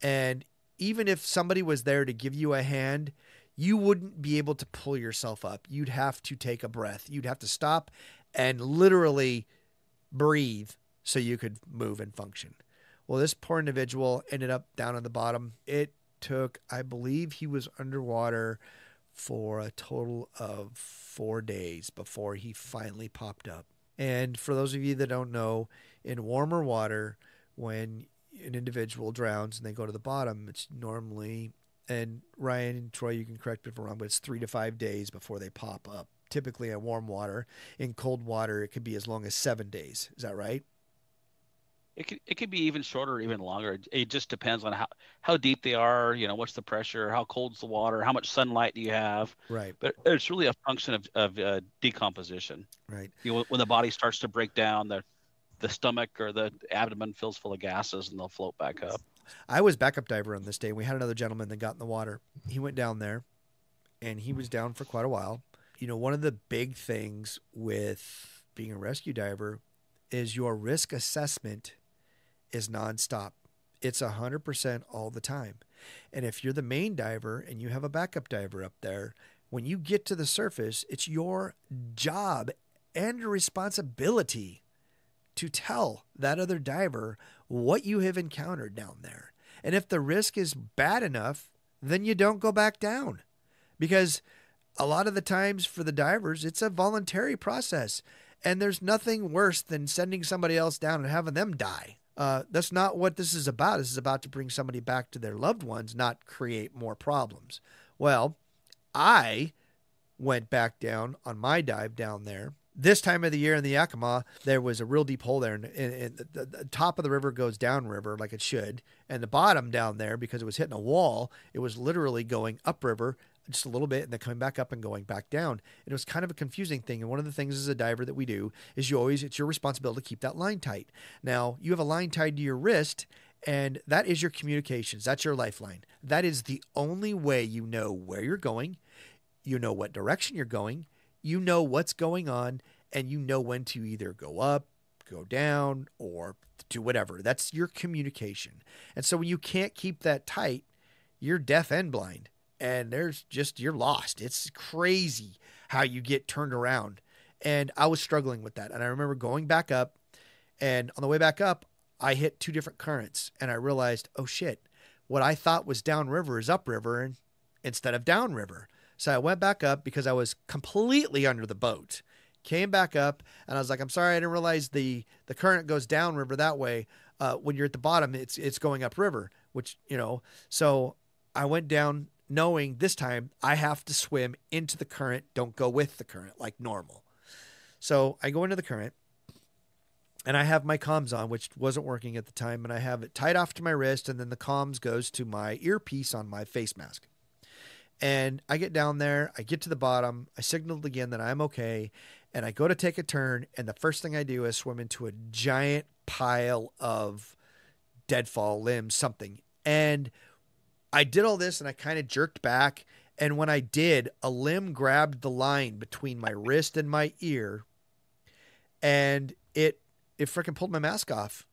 S3: And even if somebody was there to give you a hand, you wouldn't be able to pull yourself up. You'd have to take a breath. You'd have to stop and literally breathe so you could move and function. Well, this poor individual ended up down on the bottom. It took, I believe he was underwater for a total of 4 days before he finally popped up. And for those of you that don't know, in warmer water, when an individual drowns and they go to the bottom, it's normally, and Ryan and Troy, you can correct me if I'm wrong, but it's 3 to 5 days before they pop up. Typically in warm water. In cold water, it could be as long as 7 days. Is that right?
S4: It could be even shorter, or even longer. It just depends on how deep they are. You know, what's the pressure? How cold's the water? How much sunlight do you have?
S3: Right.
S4: But it's really a function of decomposition.
S3: Right.
S4: You know, when the body starts to break down, the stomach or the abdomen fills full of gases, and they'll float back up.
S3: I was backup diver on this day. We had another gentleman that got in the water. He went down there, and he was down for quite a while. You know, one of the big things with being a rescue diver is your risk assessment is nonstop. It's 100% all the time. And if you're the main diver and you have a backup diver up there, when you get to the surface, it's your job and your responsibility to tell that other diver what you have encountered down there. And if the risk is bad enough, then you don't go back down. Because a lot of the times for the divers, it's a voluntary process. And there's nothing worse than sending somebody else down and having them die. That's not what this is about. This is about to bring somebody back to their loved ones, not create more problems. Well, I went back down on my dive down there. This time of the year in the Yakima, there was a real deep hole there, and the top of the river goes downriver like it should, and the bottom down there, because it was hitting a wall, it was literally going upriver just a little bit and then coming back up and going back down. And it was kind of a confusing thing. And one of the things as a diver that we do is it's your responsibility to keep that line tight. Now, you have a line tied to your wrist, and that is your communications. That's your lifeline. That is the only way you know where you're going. You know what direction you're going. You know what's going on, and you know when to either go up, go down, or do whatever. That's your communication. And so when you can't keep that tight, you're deaf and blind. And you're lost. It's crazy how you get turned around. And I was struggling with that. And I remember going back up, and on the way back up, I hit 2 different currents, and I realized, oh shit, what I thought was downriver is upriver instead of downriver. So I went back up because I was completely under the boat, came back up, and I was like, I'm sorry, I didn't realize the current goes downriver that way. When you're at the bottom, it's going upriver, which, so I went down, knowing this time I have to swim into the current, don't go with the current like normal. So I go into the current, and I have my comms on, which wasn't working at the time, and I have it tied off to my wrist, and then the comms goes to my earpiece on my face mask. And I get down there, I get to the bottom, I signaled again that I'm okay, and I go to take a turn, and the first thing I do is swim into a giant pile of deadfall limbs, something. And I did all this, and I kind of jerked back, and when I did, a limb grabbed the line between my wrist and my ear, and it freaking pulled my mask off.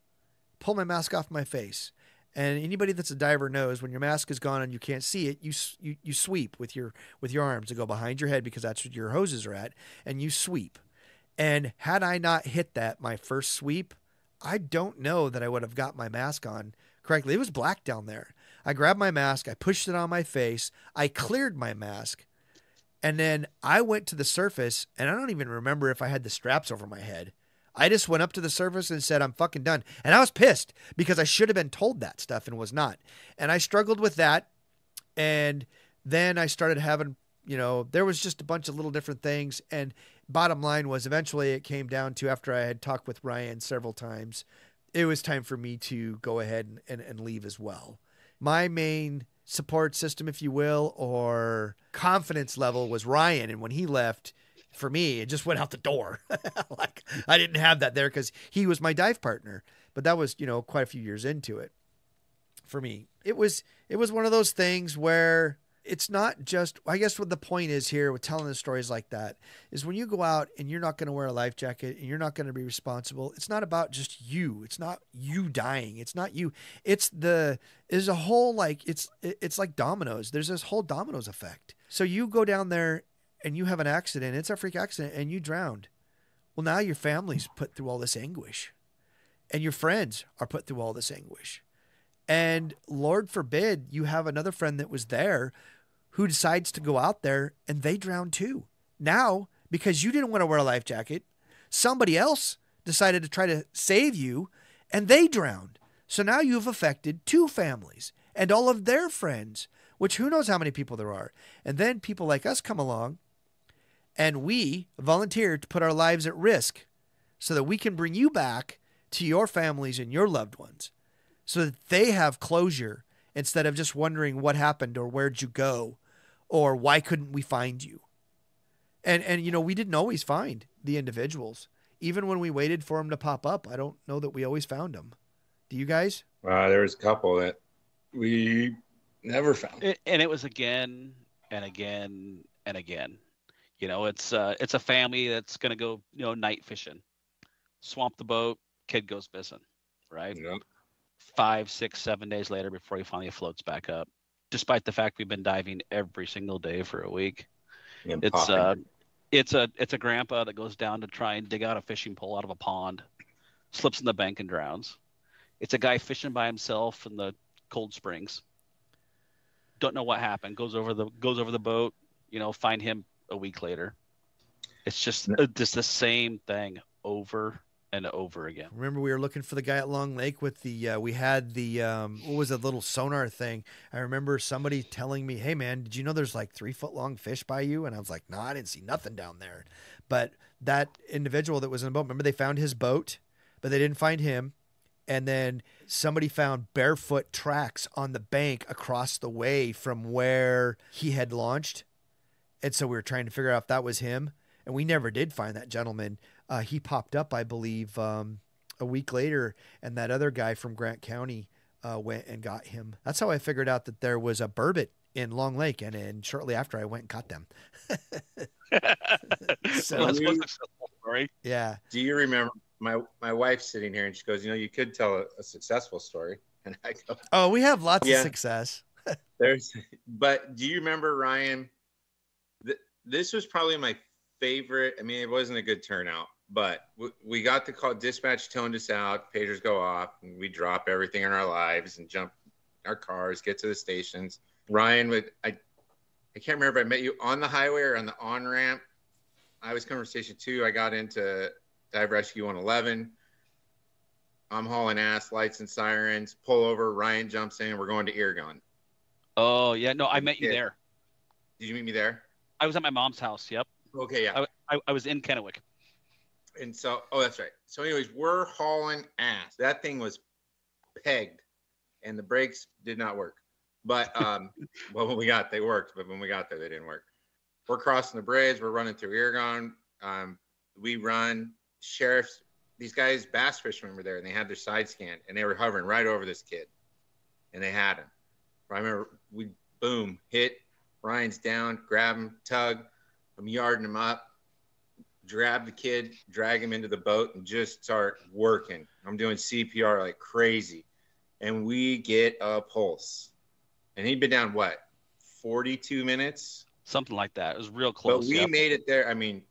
S3: Pulled my mask off my face. And anybody that's a diver knows when your mask is gone and you can't see it, you sweep with your arms to go behind your head because that's what your hoses are at, and you sweep. And had I not hit that my first sweep, I don't know that I would have got my mask on correctly. It was black down there. I grabbed my mask, I pushed it on my face, I cleared my mask, and then I went to the surface, and I don't even remember if I had the straps over my head. I just went up to the surface and said, I'm fucking done. And I was pissed because I should have been told that stuff and was not. And I struggled with that. And then I started having, there was just a bunch of little different things. And bottom line was eventually it came down to, after I had talked with Ryan several times, it was time for me to go ahead and leave as well. My main support system, if you will, or confidence level was Ryan. And when he left, for me, it just went out the door. Like, I didn't have that there because he was my dive partner, but that was, quite a few years into it for me. It was one of those things where it's not just, I guess what the point is here with telling the stories like that is when you go out and you're not going to wear a life jacket and you're not going to be responsible. It's not about just you. It's not you dying. It's not you. There's a whole, it's like dominoes. There's this whole dominoes effect. So you go down there and you have an accident, it's a freak accident, and you drowned. Well, now your family's put through all this anguish, and your friends are put through all this anguish. And Lord forbid you have another friend that was there who decides to go out there and they drown too. Now, because you didn't want to wear a life jacket, somebody else decided to try to save you and they drowned. So now you've affected two families and all of their friends, which who knows how many people there are. And then people like us come along and we volunteer to put our lives at risk so that we can bring you back to your families and your loved ones so that they have closure instead of just wondering what happened or where'd you go or why couldn't we find you? And we didn't always find the individuals. Even when we waited for them to pop up, I don't know that we always found them. Do you guys?
S5: There was a couple that we never found.
S4: And it was again and again and again. It's a family that's going to go, night fishing, swamp the boat, kid goes missing, right?
S5: Yep.
S4: 5, 6, 7 days later before he finally floats back up, despite the fact we've been diving every single day for a week. It's a grandpa that goes down to try and dig out a fishing pole out of a pond, slips in the bank and drowns. It's a guy fishing by himself in the Cold Springs. Don't know what happened. Goes over the boat, find him a week later. It's just the same thing over and over again.
S3: Remember we were looking for the guy at Long Lake with the we had the what was a little sonar thing. I remember somebody telling me, hey man, did you know there's like 3-foot long fish by you? And I was like, no, I didn't see nothing down there. But that individual that was in the boat, remember they found his boat, but they didn't find him. And then somebody found barefoot tracks on the bank across the way from where he had launched. And so we were trying to figure out if that was him. And we never did find that gentleman. He popped up, I believe, a week later. And that other guy from Grant County went and got him. That's how I figured out that there was a burbot in Long Lake. And shortly after, I went and caught them.
S4: So that's one successful story.
S3: Yeah.
S5: Do you remember my wife's sitting here and she goes, you could tell a successful story. And I go,
S3: oh, we have lots of success.
S5: But do you remember, Ryan? This was probably my favorite. I mean, it wasn't a good turnout, but we got the call. Dispatch toned us out. Pagers go off, and we drop everything in our lives and jump our cars, get to the stations. Ryan I can't remember if I met you on the highway or on the on-ramp. I was coming from Station 2. I got into Dive Rescue 111. I'm hauling ass, lights and sirens, pull over. Ryan jumps in. We're going to Irgun.
S4: Oh, yeah. No, I met you there.
S5: Did you meet me there?
S4: I was at my mom's house. Yep.
S5: Okay, yeah.
S4: I was in Kennewick.
S5: And so, that's right. So anyways, we're hauling ass. That thing was pegged and the brakes did not work. But well, when we got, they worked, but when we got there, they didn't work. We're crossing the bridge. We're running through Irrigon. We run sheriffs. These guys, bass fishermen, were there, and they had their side scan, and they were hovering right over this kid, and they had him. I remember we boom hit. Ryan's down, grab him, tug. I'm yarding him up, grab the kid, drag him into the boat, and just start working. I'm doing CPR like crazy, and we get a pulse. And he'd been down, what, 42 minutes?
S4: Something like that. It was real close.
S5: But we made it there. I mean,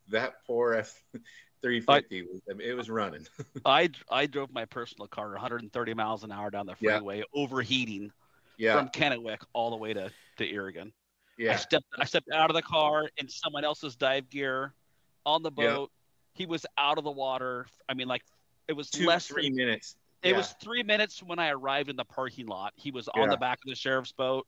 S5: that poor F-350, it was running.
S4: I drove my personal car 130 miles an hour down the freeway, overheating from Kennewick all the way to Irrigon.
S5: Yeah.
S4: I stepped out of the car in someone else's dive gear on the boat. He was out of the water. I mean, like, it was
S5: 3 minutes.
S4: It was 3 minutes when I arrived in the parking lot. He was on the back of the sheriff's boat.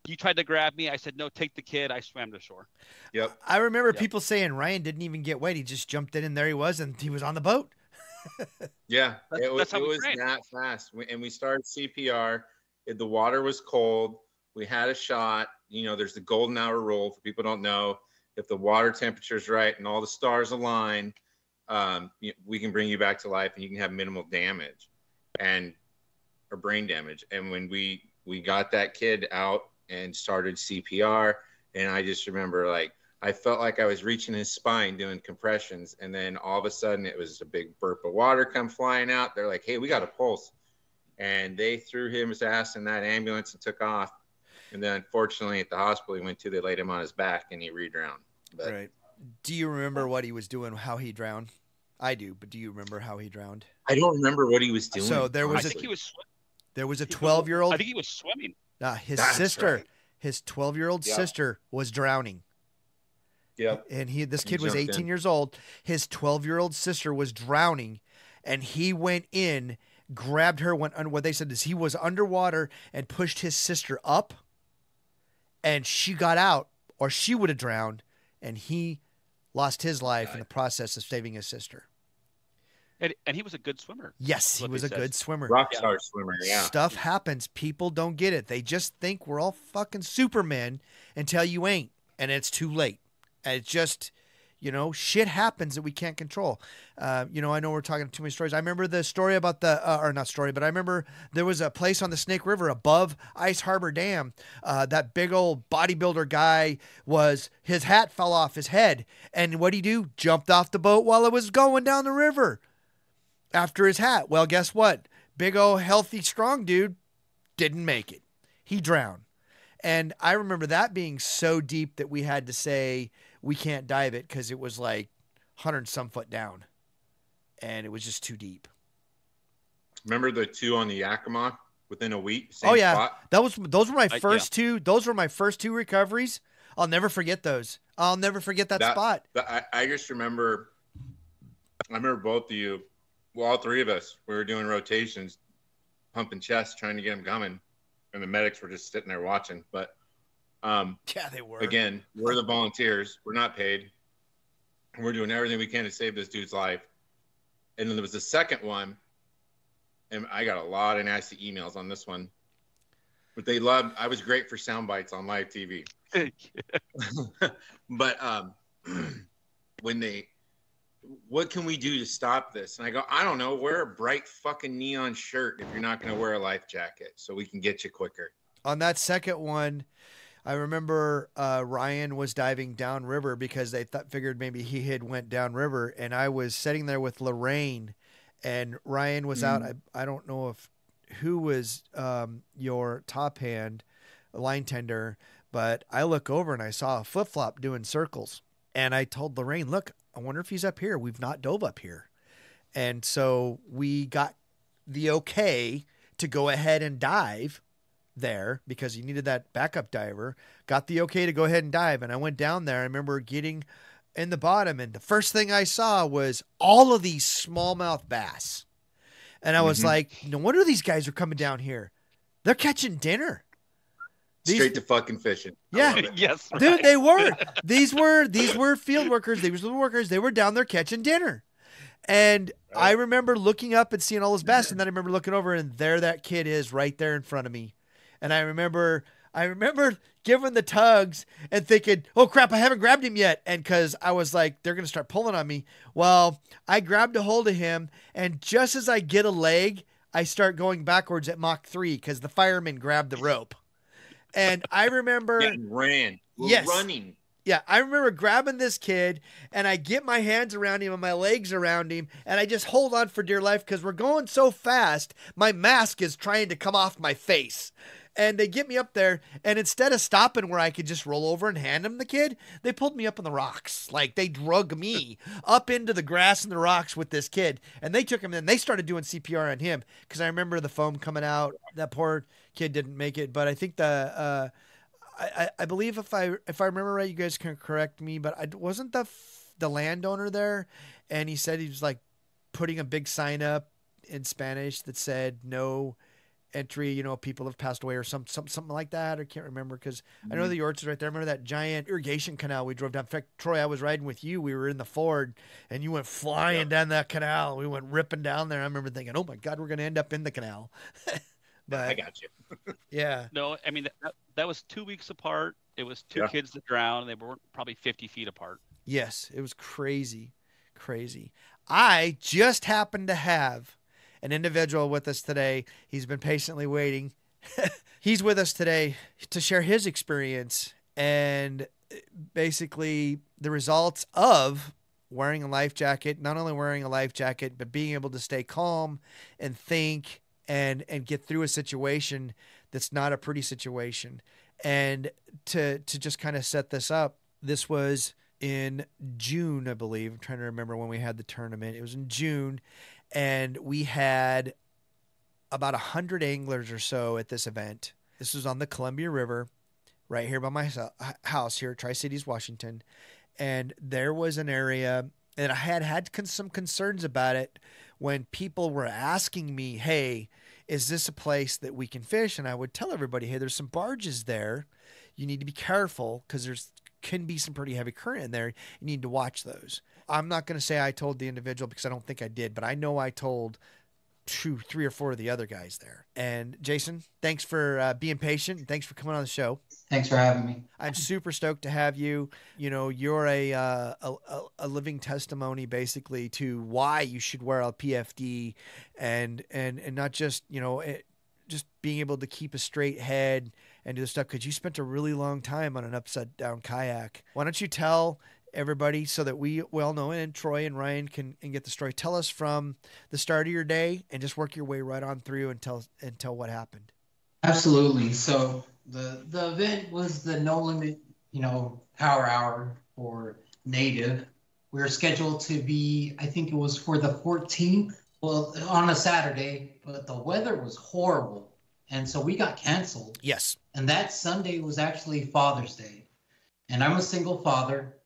S4: He tried to grab me. I said, no, take the kid. I swam to shore.
S5: Yep.
S3: I remember people saying Ryan didn't even get wet. He just jumped in, and there he was, and he was on the boat.
S5: Yeah, it was
S4: trained.
S5: that fast. And we started CPR. The water was cold. We had a shot. You know, there's the golden hour rule. For people who don't know, if the water temperature is right and all the stars align, we can bring you back to life, and you can have minimal damage or brain damage. And when we got that kid out and started CPR, and I just remember, like, I felt like I was reaching his spine doing compressions, and then all of a sudden it was a big burp of water come flying out. They're like, hey, we got a pulse. And they threw his ass in that ambulance and took off. And then, unfortunately, at the hospital he went to, they laid him on his back, and he re-drowned. But,
S3: right. Do you remember what he was doing, how he drowned? I do, but do you remember how he drowned?
S5: I don't remember what he was doing.
S3: So
S4: I think he was
S3: there was a 12-year-old.
S4: I think he was swimming.
S3: His
S5: That's
S3: sister,
S5: right.
S3: his 12-year-old sister was drowning.
S5: Yep.
S3: And this kid was 18 years old. His 12-year-old sister was drowning, and he went in, grabbed her, what they said is he was underwater and pushed his sister up, and she got out, or she would have drowned, and he lost his life in the process of saving his sister.
S4: And he was a good swimmer.
S3: Yes, he was a good swimmer.
S5: Rockstar swimmer, yeah.
S3: Stuff happens. People don't get it. They just think we're all fucking Supermen until you ain't, and it's too late. And it's just, shit happens that we can't control. I know we're talking too many stories. I remember the story about I remember there was a place on the Snake River above Ice Harbor Dam. That big old bodybuilder guy his hat fell off his head. And what'd he do? Jumped off the boat while it was going down the river after his hat. Well, guess what? Big old healthy, strong dude didn't make it. He drowned. And I remember that being so deep that we had to say we can't dive it because it was like 100-some foot down. And it was just too deep.
S5: Remember the two on the Yakima within a week?
S3: Same
S5: spot?
S3: Those were my first two. Those were my first two recoveries. I'll never forget those. I'll never forget that spot.
S5: I just remember, both of you, well, all three of us, we were doing rotations, pumping chests, trying to get them coming. And the medics were just sitting there watching. But
S3: they were.
S5: Again, we're the volunteers. We're not paid. We're doing everything we can to save this dude's life. And then there was the second one, and I got a lot of nasty emails on this one. But I was great for sound bites on live TV. But what can we do to stop this? And I go, I don't know. Wear a bright fucking neon shirt if you're not going to wear a life jacket so we can get you quicker.
S3: On that second one, I remember Ryan was diving downriver because they figured maybe he had went downriver, and I was sitting there with Lorraine, and Ryan was out. I don't know who was your top hand line tender, but I look over and I saw a flip-flop doing circles, and I told Lorraine, look, I wonder if he's up here. We've not dove up here. And so we got the okay to go ahead and dive there because you needed that backup diver. Got the okay to go ahead and dive. And I went down there. I remember getting in the bottom, and the first thing I saw was all of these smallmouth bass. And I was like, no wonder these guys are coming down here. They're catching dinner.
S5: Straight to fucking fishing.
S3: Yeah.
S4: Yes. Right.
S3: Dude, they were. These were field workers. These were workers. They were down there catching dinner. And I remember looking up and seeing all those bass, and then I remember looking over, and there that kid is right there in front of me. And I remember giving the tugs and thinking, oh crap, I haven't grabbed him yet. And cause I was like, they're going to start pulling on me. Well, I grabbed a hold of him, and just as I get a leg, I start going backwards at Mach 3 because the fireman grabbed the rope. And I remember
S5: ran.
S3: Yes.
S5: Running.
S3: Yeah, I remember grabbing this kid, and I get my hands around him and my legs around him, and I just hold on for dear life because we're going so fast, my mask is trying to come off my face. And they get me up there, and instead of stopping where I could just roll over and hand him the kid, they pulled me up on the rocks. Like, they drug me up into the grass and the rocks with this kid. And they took him, and they started doing CPR on him because I remember the foam coming out. That poor kid didn't make it. But I think I believe if I remember right, you guys can correct me, but I wasn't the landowner there, and he said he was like putting a big sign up in Spanish that said no entry, people have passed away or something like that. I can't remember because I know the Yorts is right there. I remember that giant irrigation canal we drove down. In fact, Troy, I was riding with you. We were in the Ford, and you went flying down that canal. We went ripping down there. I remember thinking, oh my God, we're going to end up in the canal. But
S5: I got you.
S3: Yeah.
S4: No, I mean, that was 2 weeks apart. It was two kids that drowned. They were probably 50 feet apart.
S3: Yes, it was crazy. I just happened to have an individual with us today. He's been patiently waiting. He's with us today to share his experience and basically the results of wearing a life jacket, not only wearing a life jacket, but being able to stay calm and think and get through a situation that's not a pretty situation. And to just kind of set this up, this was in June, I believe. I'm trying to remember when we had the tournament. It was in June, and we had about 100 anglers or so at this event. This was on the Columbia River, right here by my house here, Tri-Cities, Washington. And there was an area, and I had some concerns about it when people were asking me, hey, is this a place that we can fish? And I would tell everybody, hey, there's some barges there. You need to be careful because there's can be some pretty heavy current in there. You need to watch those. I'm not going to say I told the individual because I don't think I did, but I know I told 2, 3 or 4 of the other guys there. And Jason, thanks for being patient. And thanks for coming on the show.
S6: Thanks for having me.
S3: I'm super stoked to have you. You're a living testimony basically to why you should wear a PFD and not just, just being able to keep a straight head and do the stuff because you spent a really long time on an upside down kayak. Why don't you tell everybody so that we all know, and Troy and Ryan can get the story. Tell us from the start of your day and just work your way right on through and tell what happened.
S6: Absolutely. So the event was the No Limit, Power Hour for Native. We were scheduled to be, I think it was for the 14th, well, on a Saturday, but the weather was horrible. And so we got canceled.
S3: Yes.
S6: And that Sunday was actually Father's Day. And I'm a single father.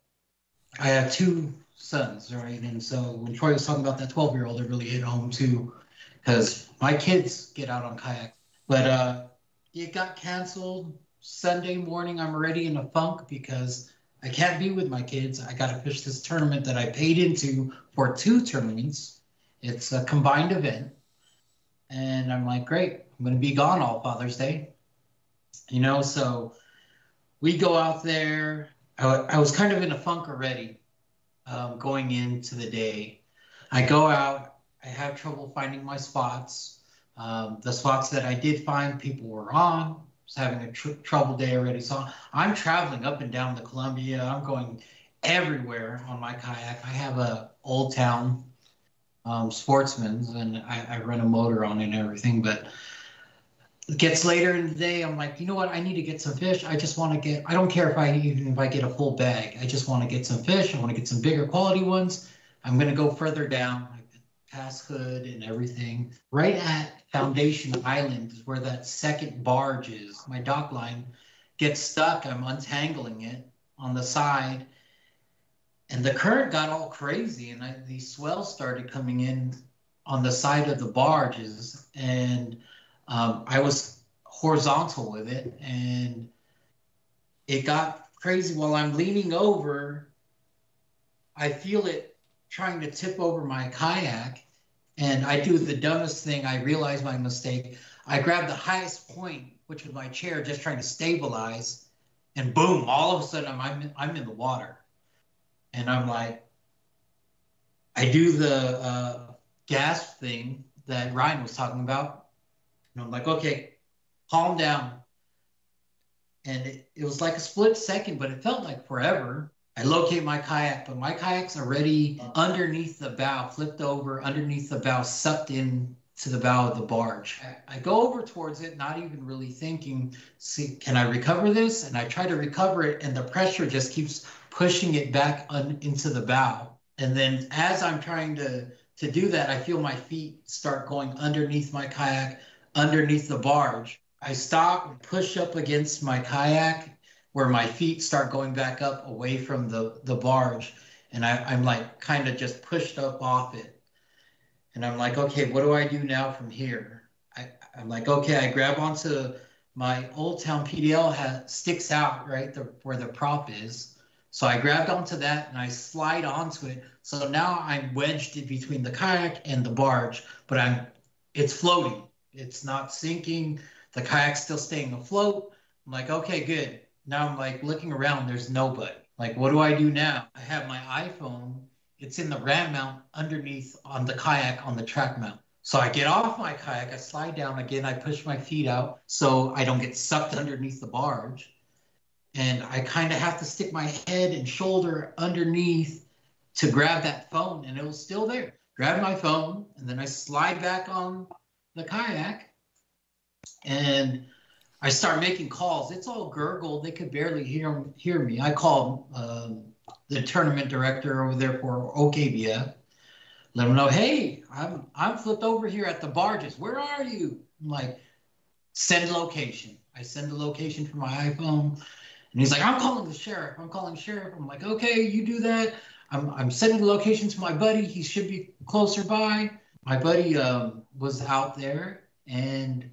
S6: I have 2 sons, right? And so when Troy was talking about that 12-year-old, it really hit home too, because my kids get out on kayak. But it got canceled Sunday morning. I'm already in a funk because I can't be with my kids. I got to fish this tournament that I paid into for 2 tournaments. It's a combined event. And I'm like, great, I'm going to be gone all Father's Day. So we go out there. I was kind of in a funk already going into the day. I go out. I have trouble finding my spots. The spots that I did find, people were on. I was having a trouble day already. So I'm traveling up and down the Columbia. I'm going everywhere on my kayak. I have a Old Town Sportsman's, and I run a motor on it and everything. But it gets later in the day. I'm like, you know what? I need to get some fish. I just want to get, I don't care if I get a full bag. I just want to get some fish. I want to get some bigger quality ones. I'm going to go further down, past Hood and everything. Right at Foundation Island is where that second barge is. My dock line gets stuck. I'm untangling it on the side. And the current got all crazy, and these swells started coming in on the side of the barges. And I was horizontal with it, and it got crazy. While I'm leaning over, I feel it trying to tip over my kayak, and I do the dumbest thing. I realize my mistake. I grabbed the highest point, which was my chair, just trying to stabilize, and boom! All of a sudden, I'm in the water, and I'm like, I do the gasp thing that Ryan was talking about, and I'm like, okay, calm down. And it was like a split second, but it felt like forever. I locate my kayak, but my kayak's already underneath the bow, flipped over underneath the bow, sucked in to the bow of the barge. I go over towards it, not even really thinking, see, can I recover this? And I try to recover it, and the pressure just keeps pushing it back into the bow. And then as I'm trying to do that, I feel my feet start going underneath my kayak, underneath the barge. I stop and push up against my kayak where my feet start going back up away from the barge. And I'm like kind of just pushed up off it. And I'm like, okay, what do I do now from here? I'm like, okay, I grab onto my Old Town PDL sticks out right where the prop is. So I grabbed onto that and I slide onto it. So now I'm wedged in between the kayak and the barge, but it's floating. It's not sinking. The kayak's still staying afloat. I'm like, okay, good. Now I'm like looking around, there's nobody. Like, what do I do now? I have my iPhone. It's in the ram mount underneath on the kayak on the track mount. So I get off my kayak, I slide down again, I push my feet out so I don't get sucked underneath the barge. And I kind of have to stick my head and shoulder underneath to grab that phone, and it was still there. Grab my phone, and then I slide back on the kayak. And I start making calls. It's all gurgled. They could barely hear me. I called the tournament director over there for OKBF. Let him know, hey, I'm flipped over here at the barges. Where are you? I'm like, send location. I send the location from my iPhone. And he's like, I'm calling the sheriff. I'm calling sheriff. I'm like, okay, you do that. I'm sending the location to my buddy. He should be closer by. My buddy was out there, and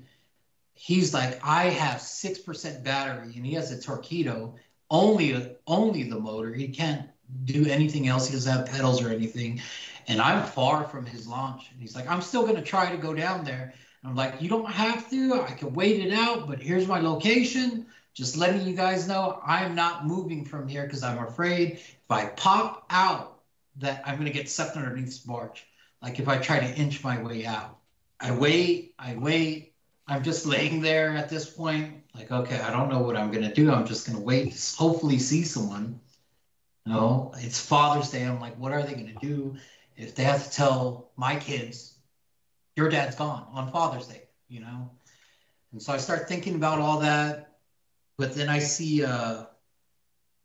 S6: he's like, I have 6% battery, and he has a Torpedo, only the motor. He can't do anything else. He doesn't have pedals or anything. And I'm far from his launch. And he's like, I'm still going to try to go down there. And I'm like, you don't have to. I can wait it out, but here's my location. Just letting you guys know I'm not moving from here because I'm afraid if I pop out that I'm going to get sucked underneath this barge. Like if I try to inch my way out. I wait. I'm just laying there at this point. Like, okay, I don't know what I'm going to do. I'm just going to wait to hopefully see someone. You know, it's Father's Day. I'm like, what are they going to do if they have to tell my kids, your dad's gone on Father's Day, you know? And so I start thinking about all that. But then I see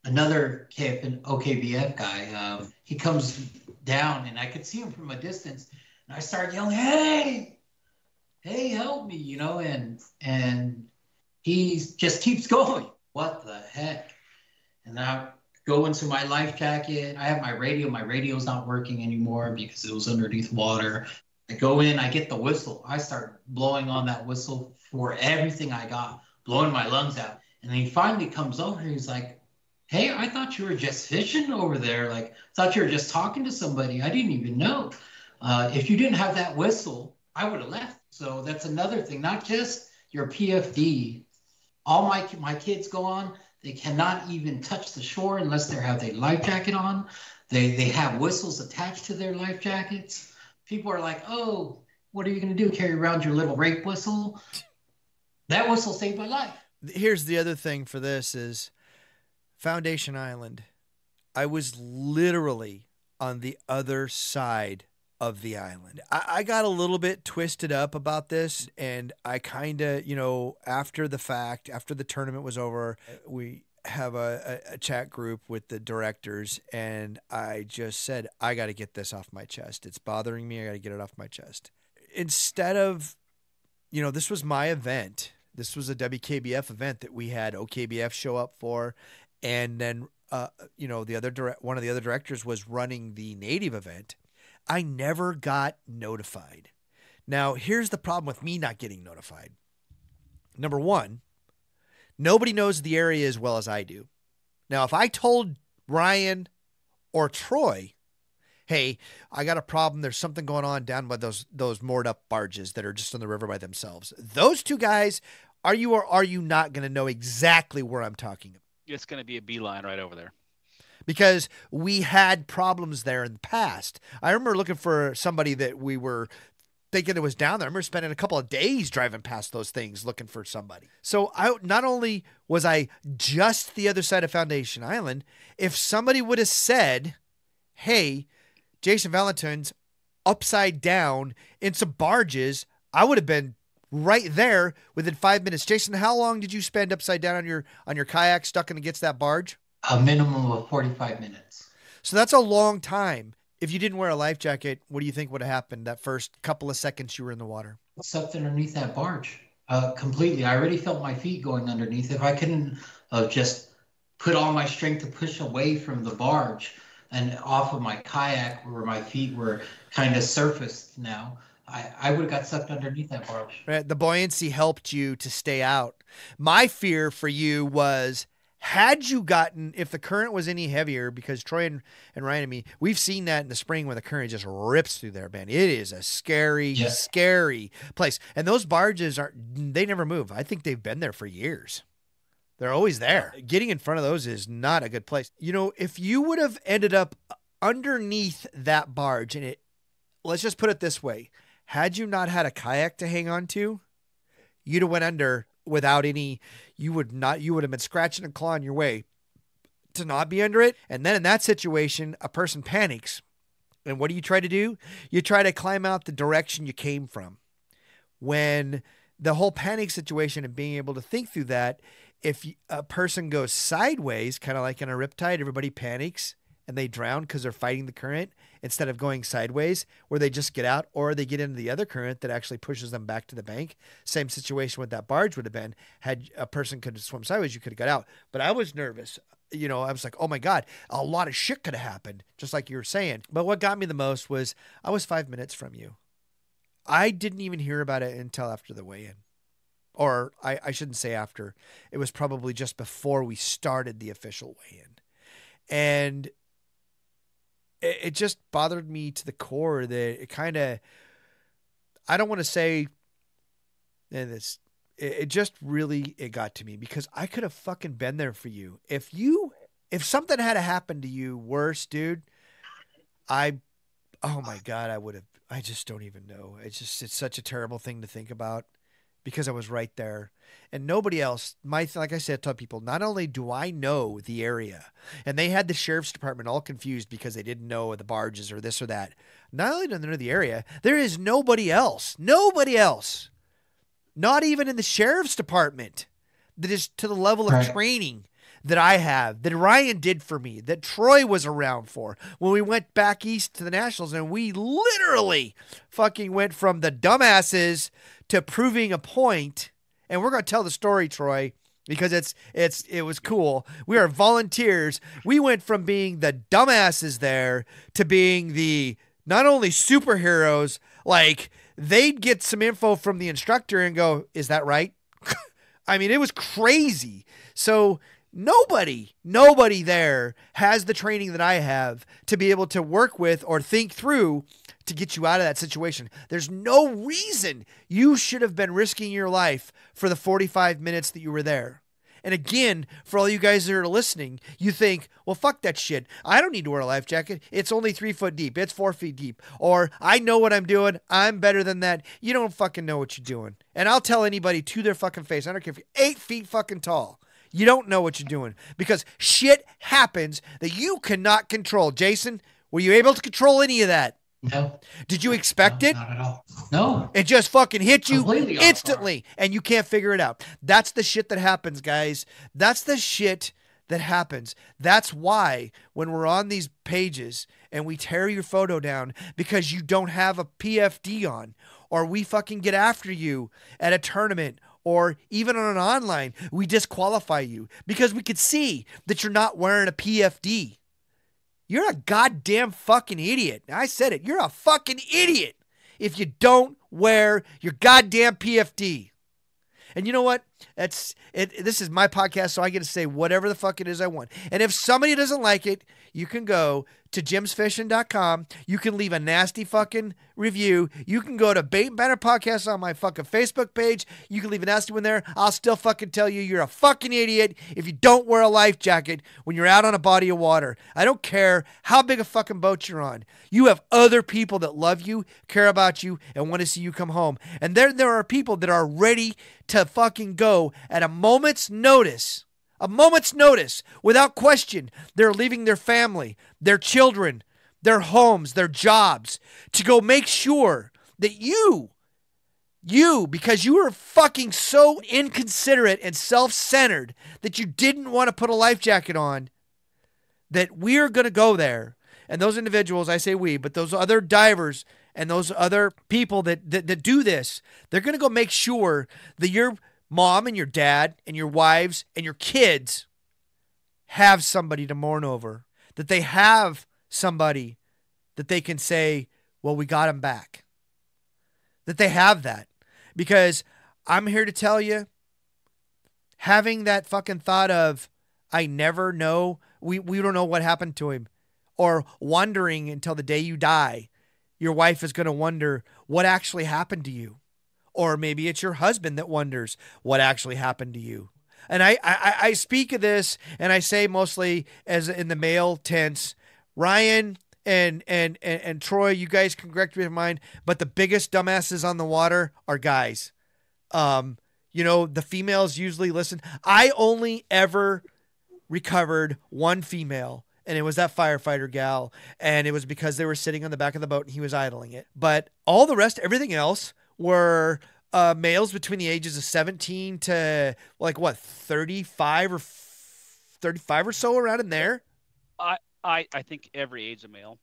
S6: another OKBF guy. He comes down, and I could see him from a distance. And I start yelling, hey, help me, you know? And he just keeps going. What the heck? And I go into my life jacket. I have my radio. My radio's not working anymore because it was underneath water. I go in, I get the whistle. I start blowing on that whistle for everything I got, blowing my lungs out. And then he finally comes over. He's like, hey, I thought you were just fishing over there. Like, I thought you were just talking to somebody. I didn't even know. If you didn't have that whistle, I would have left. So that's another thing. Not just your PFD. All my kids go on. They cannot even touch the shore unless they have their life jacket on. They have whistles attached to their life jackets. People are like, oh, what are you going to do? Carry around your little rape whistle? That whistle saved my life.
S3: Here's the other thing for this is Foundation Island. I was literally on the other side of the island. I got a little bit twisted up about this, and I kind of, you know, after the fact, after the tournament was over, we have a chat group with the directors, and I just said, I got to get this off my chest. It's bothering me. I got to get it off my chest. Instead of, you know, this was my event. This was a WKBF event that we had OKBF show up for, and then, you know, one of the other directors was running the native event. I never got notified. Now, here's the problem with me not getting notified. Number one, nobody knows the area as well as I do. Now, if I told Ryan or Troy, hey, I got a problem. There's something going on down by those moored up barges that are just on the river by themselves. Those two guys, are you or are you not going to know exactly where I'm talking about?
S4: It's going to be a beeline right over there.
S3: Because we had problems there in the past. I remember looking for somebody that we were thinking it was down there. I remember spending a couple of days driving past those things looking for somebody. So not only was I just the other side of Foundation Island, if somebody would have said, hey, Jason Valenton's upside down in some barges, I would have been right there within 5 minutes. Jason, how long did you spend upside down on your kayak stuck against that barge?
S6: A minimum of 45 minutes.
S3: So that's a long time. If you didn't wear a life jacket, what do you think would have happened that first couple of seconds you were in the water?
S6: Sucked underneath that barge completely. I already felt my feet going underneath. If I couldn't just put all my strength to push away from the barge and off of my kayak where my feet were kind of surfaced now, I would have got sucked underneath that barge.
S3: Right. The buoyancy helped you to stay out. My fear for you was, had you gotten, if the current was any heavier, because Troy and Ryan and me, we've seen that in the spring when the current just rips through there, man. It is a scary, scary place. And those barges they never move. I think they've been there for years. They're always there. Getting in front of those is not a good place. You know, if you would have ended up underneath that barge, and let's just put it this way, had you not had a kayak to hang on to, you'd have went under without any, you would have been scratching and clawing your way to not be under it. And then in that situation, a person panics. And what do you try to do? You try to climb out the direction you came from. When the whole panic situation and being able to think through that, if a person goes sideways, kind of like in a riptide, everybody panics and they drown because they're fighting the current instead of going sideways where they just get out, or they get into the other current that actually pushes them back to the bank. Same situation with that barge would have been. Had a person could have swum sideways, you could have got out. But I was nervous. You know, I was like, oh my God, a lot of shit could have happened, just like you were saying. But what got me the most was I was 5 minutes from you. I didn't even hear about it until after the weigh-in. Or I shouldn't say after. It was probably just before we started the official weigh-in. And it just bothered me to the core that it kind of, I don't want to say this, it just really, it got to me because I could have fucking been there for you. If something had happened to you worse, dude, oh my God, I just don't even know. It's such a terrible thing to think about because I was right there. And nobody else, like I said, I tell people, not only do I know the area, and they had the sheriff's department all confused because they didn't know the barges or this or that. Not only do they know the area, there is nobody else, not even in the sheriff's department, that is to the level of training that I have, that Ryan did for me, that Troy was around for when we went back east to the Nationals, and we literally fucking went from the dumbasses to proving a point. And we're going to tell the story, Troy, because it was cool. We are volunteers. We went from being the dumbasses there to being the not only superheroes, like they'd get some info from the instructor and go, is that right? I mean, it was crazy. So nobody there has the training that I have to be able to work with or think through to get you out of that situation. There's no reason you should have been risking your life for the 45 minutes that you were there. And again, for all you guys that are listening, you think, well, fuck that shit. I don't need to wear a life jacket. It's only 3 foot deep. It's 4 feet deep. Or I know what I'm doing. I'm better than that. You don't fucking know what you're doing. And I'll tell anybody to their fucking face. I don't care if you're 8 feet fucking tall. You don't know what you're doing because shit happens that you cannot control. Jason, were you able to control any of that?
S6: No.
S3: Did you expect it?
S6: Not at all. No.
S3: It just fucking hit you
S6: Completely
S3: instantly and you can't figure it out. That's the shit that happens, guys. That's the shit that happens. That's why when we're on these pages and we tear your photo down because you don't have a PFD on, or we fucking get after you at a tournament or even on an online, we disqualify you because we could see that you're not wearing a PFD. You're a goddamn fucking idiot. I said it. You're a fucking idiot if you don't wear your goddamn PFD. And you know what? That's it. This is my podcast, so I get to say whatever the fuck it is I want. And if somebody doesn't like it, you can go to jimsfishing.com. You can leave a nasty fucking review. You can go to Bait and Banner Podcast on my fucking Facebook page. You can leave a nasty one there. I'll still fucking tell you you're a fucking idiot if you don't wear a life jacket when you're out on a body of water. I don't care how big a fucking boat you're on. You have other people that love you, care about you, and want to see you come home. And there are people that are ready to fucking go at a moment's notice. A moment's notice, without question. They're leaving their family, their children, their homes, their jobs to go make sure that you, because you were fucking so inconsiderate and self-centered that you didn't want to put a life jacket on, that we're going to go there. And those individuals, I say we, but those other divers and those other people that do this, they're going to go make sure that your mom and your dad and your wives and your kids have somebody to mourn over, that they have somebody that they can say, well, we got him back, that they have that. Because I'm here to tell you, having that fucking thought of, I never know, we don't know what happened to him, or wondering until the day you die, your wife is going to wonder what actually happened to you. Or maybe it's your husband that wonders what actually happened to you. And I speak of this, and I say mostly as in the male tense. Ryan and Troy, you guys can correct me if I'm wrong, but the biggest dumbasses on the water are guys. The females usually listen. I only ever recovered one female, and it was that firefighter gal, and it was because they were sitting on the back of the boat and he was idling it. But all the rest, everything else, were males between the ages of 17 to 35 or so, around in there.
S4: I think every age of male.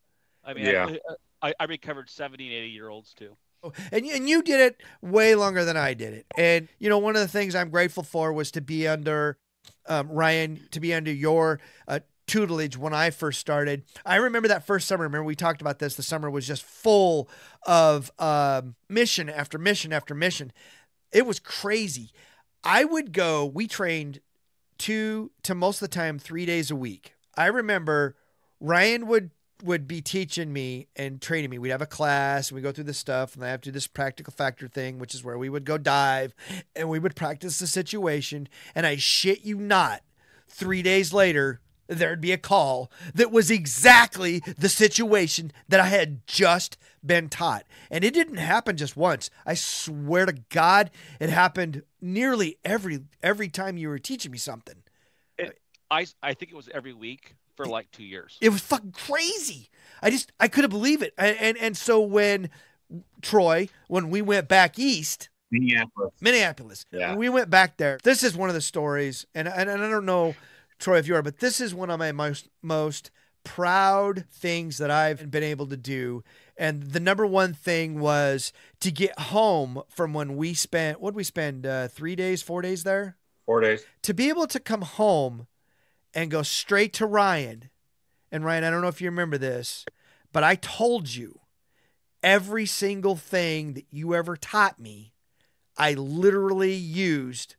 S4: I mean,
S5: Yeah.
S4: I recovered 70 and 80-year-olds too.
S3: And you did it way longer than I did it. And, one of the things I'm grateful for was to be under, Ryan, to be under your tutelage when I first started. I remember that first summer. Remember we talked about this. The summer was just full of mission after mission after mission. It was crazy. I would go, we trained 2 to most of the time 3 days a week. I remember Ryan would be teaching me and training me. We'd have a class and we go through this stuff, and I have to do this practical factor thing, which is where we would go dive and we would practice the situation. And I shit you not, 3 days later, there'd be a call that was exactly the situation that I had just been taught. And it didn't happen just once. I swear to God, it happened nearly every time you were teaching me something.
S4: I think it was every week for like 2 years.
S3: It was fucking crazy. I couldn't believe it. And so when we went back east, Minneapolis,
S5: Yeah.
S3: when we went back there, this is one of the stories, and I don't know, Troy, if you are, but this is one of my most proud things that I've been able to do. And the number one thing was to get home from when we spent, 3 days, 4 days there?
S5: 4 days.
S3: To be able to come home and go straight to Ryan. And Ryan, I don't know if you remember this, but I told you every single thing that you ever taught me, I literally used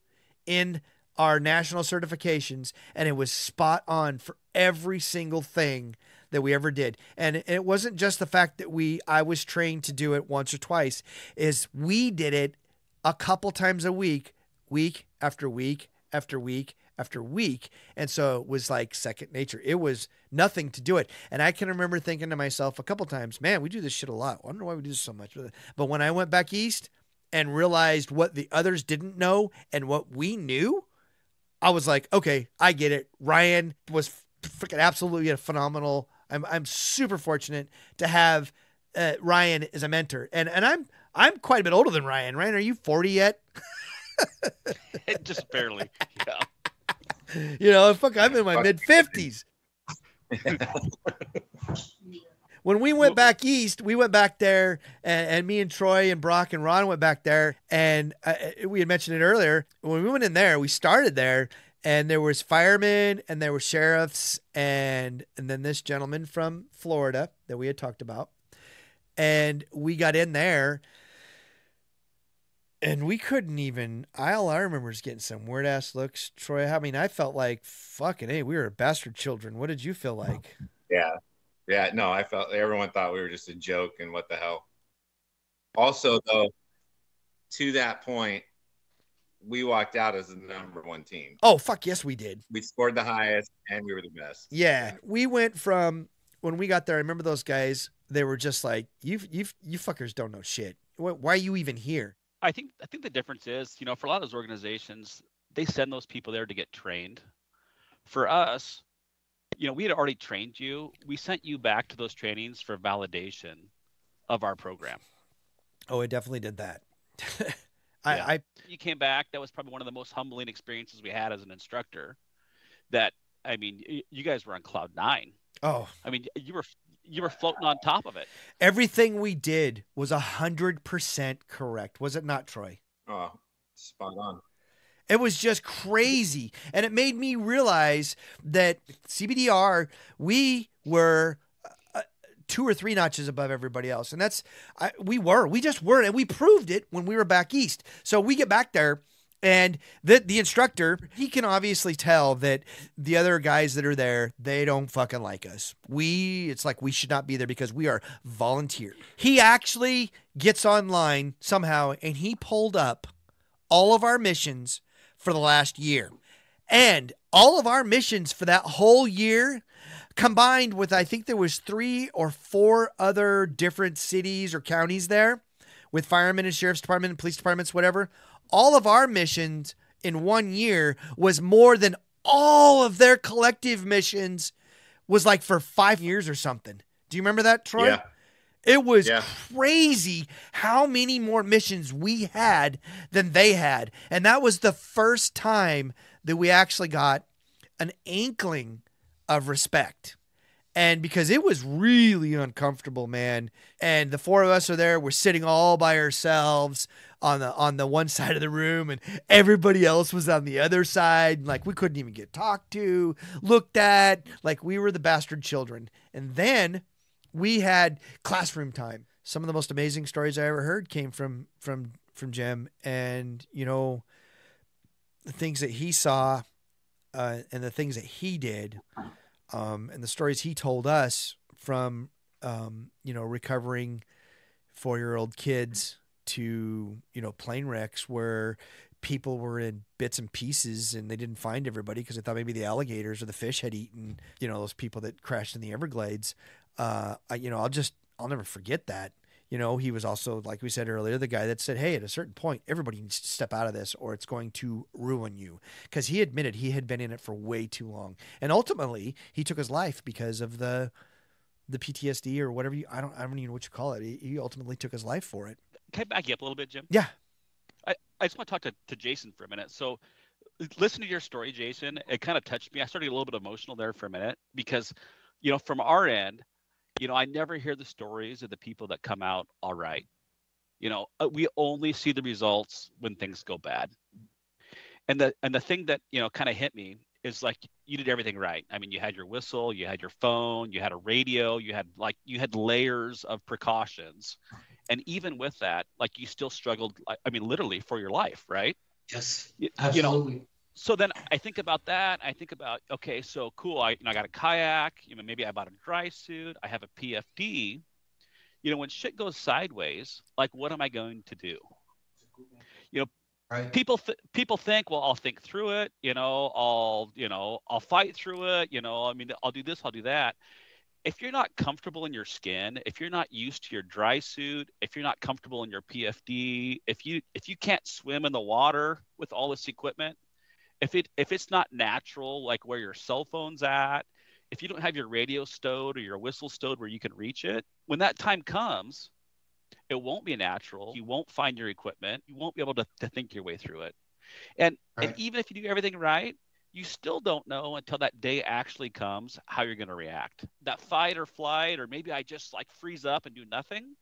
S3: in our national certifications, and it was spot on for every single thing that we ever did. And it wasn't just the fact that I was trained to do it once or twice, is we did it a couple times a week after week after week after week. And so it was like second nature. It was nothing to do it. And I can remember thinking to myself a couple times, man, we do this shit a lot. I wonder why we do this so much. But when I went back east and realized what the others didn't know and what we knew, I was like, okay, I get it. Ryan was freaking absolutely a phenomenal. I'm super fortunate to have Ryan as a mentor, and I'm quite a bit older than Ryan. Ryan, are you 40 yet?
S4: Just barely. Yeah.
S3: I'm in my mid 50s. When we went back east, we went back there, and me and Troy and Brock and Ron went back there, and we had mentioned it earlier. When we went in there, we started there, and there was firemen, and there were sheriffs, and then this gentleman from Florida that we had talked about. And we got in there, And we couldn't even. All I remember is getting some weird ass looks, Troy. I mean, I felt like fucking. Hey, we were bastard children. What did you feel like?
S5: Yeah. Yeah. No, I felt everyone thought we were just a joke and what the hell. Also, though, to that point, we walked out as the number one team.
S3: Oh fuck yes, we did.
S5: We scored the highest and we were the best.
S3: Yeah, we went from when we got there. I remember those guys. They were just like, you fuckers don't know shit. Why are you even here?
S4: I think the difference is, for a lot of those organizations, they send those people there to get trained. For us, we had already trained you. We sent you back to those trainings for validation of our program.
S3: Oh, it definitely did that.
S4: You came back. That was probably one of the most humbling experiences we had as an instructor. That, I mean, you guys were on cloud 9.
S3: Oh,
S4: I mean, you were floating on top of it.
S3: Everything we did was 100% correct. Was it not, Troy?
S5: Oh, spot on.
S3: It was just crazy. And it made me realize that CBDR, we were 2 or 3 notches above everybody else. And we just weren't. And we proved it when we were back east. So we get back there. And the instructor, he can obviously tell that the other guys that are there, they don't fucking like us. It's like we should not be there because we are volunteer. He actually gets online somehow and he pulled up all of our missions for the last year. And all of our missions for that whole year combined with, I think there was 3 or 4 other different cities or counties there with firemen and sheriff's department and police departments, whatever. All of our missions in 1 year was more than all of their collective missions was like for 5 years or something. Do you remember that, Troy?
S5: Yeah.
S3: It was crazy how many more missions we had than they had. And that was the first time that we actually got an inkling of respect. And because it was really uncomfortable, man. And the 4 of us are there. We're sitting all by ourselves on the one side of the room, and everybody else was on the other side. Like we couldn't even get talked to, looked at, like we were the bastard children. And then we had classroom time. Some of the most amazing stories I ever heard came from Jim, and the things that he saw, and the things that he did. And the stories he told us from, recovering 4-year-old kids to, plane wrecks where people were in bits and pieces and they didn't find everybody because they thought maybe the alligators or the fish had eaten, those people that crashed in the Everglades. I'll never forget that. He was also, like we said earlier, the guy that said, hey, at a certain point, everybody needs to step out of this or it's going to ruin you. Because he admitted he had been in it for way too long. And ultimately, he took his life because of the PTSD or whatever I don't even know what you call it. He ultimately took his life for it.
S4: Can I back you up a little bit, Jim?
S3: Yeah.
S4: I just want to talk to Jason for a minute. So listen to your story, Jason. It kind of touched me. I started a little bit emotional there for a minute because, from our end, I never hear the stories of the people that come out all right. We only see the results when things go bad. And the thing that, kind of hit me is like you did everything right. I mean, you had your whistle, you had your phone, you had a radio, you had layers of precautions. And even with that, like you still struggled, I mean, literally for your life, right?
S6: Yes, absolutely.
S4: So then I think about that. I think about, okay, so cool. I got a kayak, maybe I bought a dry suit. I have a PFD. When shit goes sideways, like, what am I going to do?
S6: Right.
S4: People think, well, I'll think through it. I'll fight through it. I'll do this, I'll do that. If you're not comfortable in your skin, if you're not used to your dry suit, if you're not comfortable in your PFD, if you can't swim in the water with all this equipment, if it's not natural, like where your cell phone's at, if you don't have your radio stowed or your whistle stowed where you can reach it, when that time comes, it won't be natural. You won't find your equipment. You won't be able to think your way through it. And even if you do everything right, you still don't know until that day actually comes how you're going to react. That fight or flight, or maybe I just like freeze up and do nothing.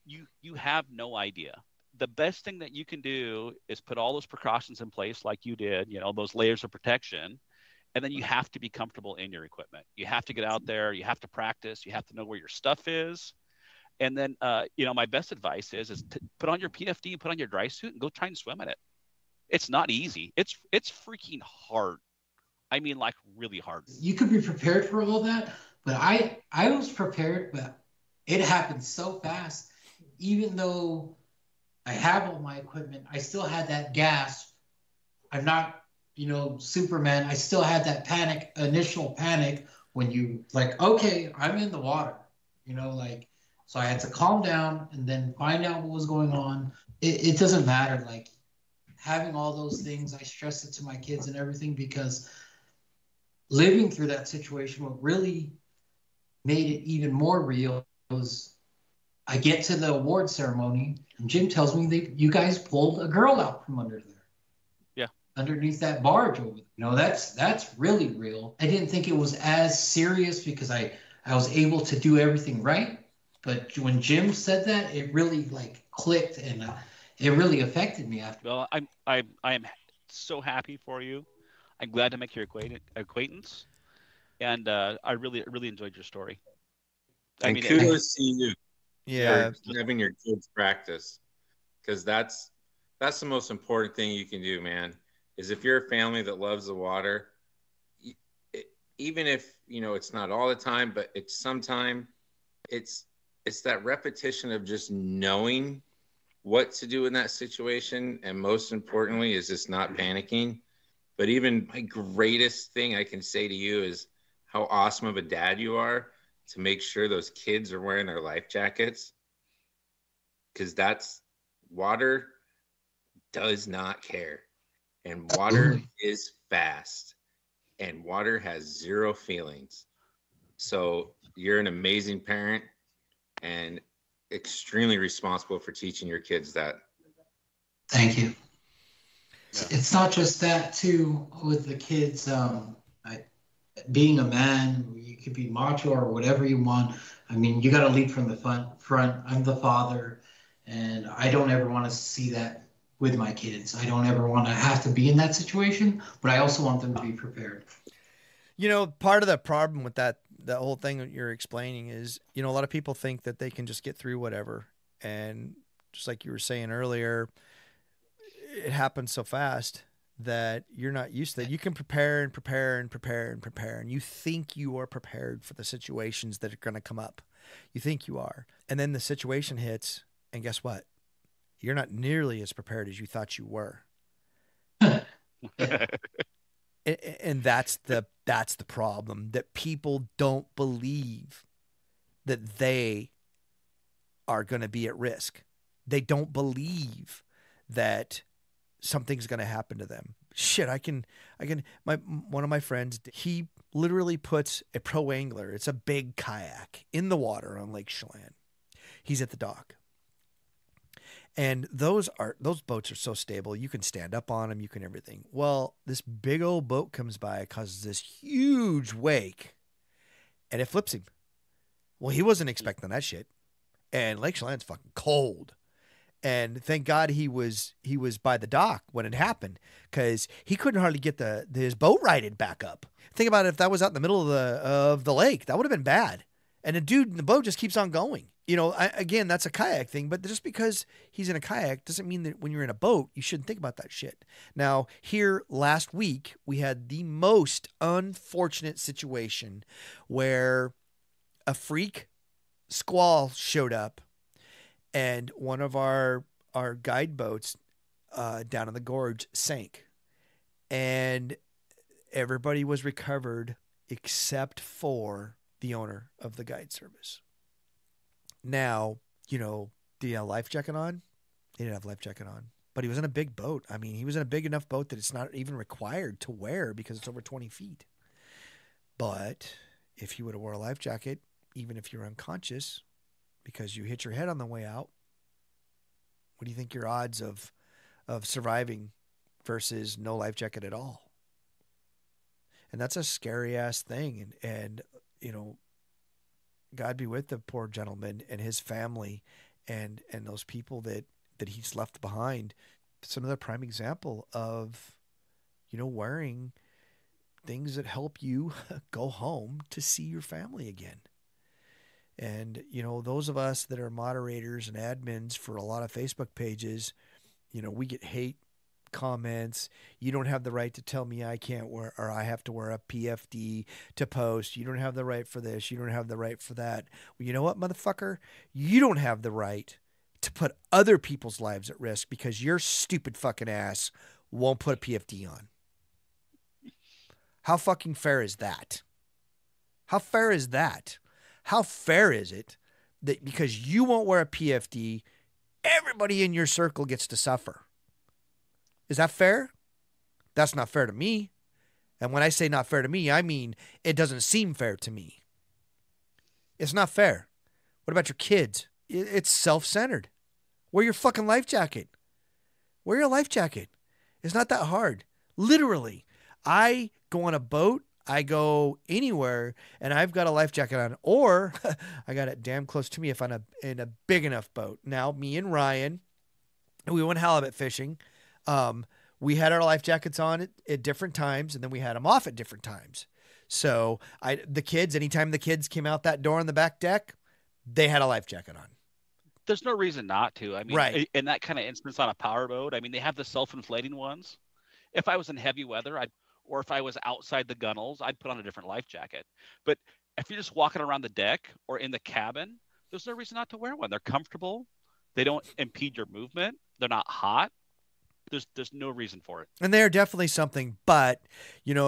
S4: You have no idea. The best thing that you can do is put all those precautions in place like you did, those layers of protection. And then you have to be comfortable in your equipment. You have to get out there. You have to practice. You have to know where your stuff is. And then, my best advice is to put on your PFD, put on your dry suit, and go try and swim in it. It's not easy. It's freaking hard. I mean, like really hard.
S6: You could be prepared for all that, but I was prepared, but it happened so fast. Even though I have all my equipment, I still had that gasp. I'm not, Superman. I still had that initial panic when you like, okay, I'm in the water, so I had to calm down and then find out what was going on. It doesn't matter. Like having all those things, I stress it to my kids and everything, because living through that situation, what really made it even more real was I get to the award ceremony and Jim tells me that you guys pulled a girl out from under there.
S4: Yeah.
S6: Underneath that barge over there. That's really real. I didn't think it was as serious because I was able to do everything right. But when Jim said that, it really like clicked, and it really affected me after.
S4: Well, I am so happy for you. I'm glad to make your acquaintance, and I really enjoyed your story.
S5: And kudos to you.
S3: Yeah,
S5: for having your kids practice, because that's the most important thing you can do, man. Is if you're a family that loves the water, even if it's not all the time, but it's sometime, it's that repetition of just knowing what to do in that situation, and most importantly is just not panicking. But even my greatest thing I can say to you is how awesome of a dad you are to make sure those kids are wearing their life jackets, because water does not care, and water is fast, and water has zero feelings. So you're an amazing parent and extremely responsible for teaching your kids that.
S6: Thank you.
S4: Yeah.
S6: It's not just that too with the kids. Being a man, you could be macho or whatever you want. I mean, you got to lead from the front. I'm the father, and I don't ever want to see that with my kids. I don't ever want to have to be in that situation, but I also want them to be prepared.
S3: Part of the problem with that whole thing that you're explaining is, a lot of people think that they can just get through whatever. And just like you were saying earlier, it happens so fast that you're not used to that. You can prepare and prepare and prepare and prepare, and you think you are prepared for the situations that are going to come up. You think you are. And then the situation hits, and guess what? You're not nearly as prepared as you thought you were. And that's the problem, that people don't believe that they are going to be at risk. They don't believe that something's going to happen to them. Shit, one of my friends, he literally puts a pro angler, it's a big kayak, in the water on Lake Chelan. He's at the dock. And those boats are so stable. You can stand up on them. You can everything. Well, this big old boat comes by, causes this huge wake, and it flips him. Well, he wasn't expecting that shit. And Lake Chelan's fucking cold. And thank God he was by the dock when it happened, because he couldn't hardly get his boat righted back up. Think about it, if that was out in the middle of the lake, that would have been bad. And the boat just keeps on going. Again, that's a kayak thing, but just because he's in a kayak doesn't mean that when you're in a boat, you shouldn't think about that shit. Now, here last week, we had the most unfortunate situation where a freak squall showed up, and one of our guide boats down in the gorge sank. And everybody was recovered except for the owner of the guide service. Now, do you have life jacket on? He didn't have life jacket on, but he was in a big boat. I mean, he was in a big enough boat that it's not even required to wear because it's over 20 feet. But if you would have wore a life jacket, even if you're unconscious because you hit your head on the way out, what do you think your odds of surviving versus no life jacket at all? And that's a scary ass thing. And God be with the poor gentleman and his family and those people that he's left behind. It's another prime example of, wearing things that help you go home to see your family again. And, those of us that are moderators and admins for a lot of Facebook pages, we get hate comments. You don't have the right to tell me I can't wear, or I have to wear a PFD to post. You don't have the right for this. You don't have the right for that. Well, you know what, motherfucker? You don't have the right to put other people's lives at risk because your stupid fucking ass won't put a PFD on. How fucking fair is that? How fair is that? How fair is it that because you won't wear a PFD, everybody in your circle gets to suffer? Is that fair? That's not fair to me. And when I say not fair to me, I mean it doesn't seem fair to me. It's not fair. What about your kids? It's self-centered. Wear your fucking life jacket. Wear your life jacket. It's not that hard. Literally. I go on a boat, I go anywhere, and I've got a life jacket on. Or I got it damn close to me if I'm in a big enough boat. Now, me and Ryan, we went halibut fishing. We had our life jackets on at different times, and then we had them off at different times. So anytime the kids came out that door on the back deck, they had a life jacket on.
S4: There's no reason not to. I mean,
S3: right.
S4: In that kind of instance on a powerboat, I mean, they have the self-inflating ones. If I was in heavy weather, or if I was outside the gunnels, I'd put on a different life jacket. But if you're just walking around the deck or in the cabin, there's no reason not to wear one. They're comfortable. They don't impede your movement. They're not hot. There's no reason for it.
S3: And they are definitely something. But,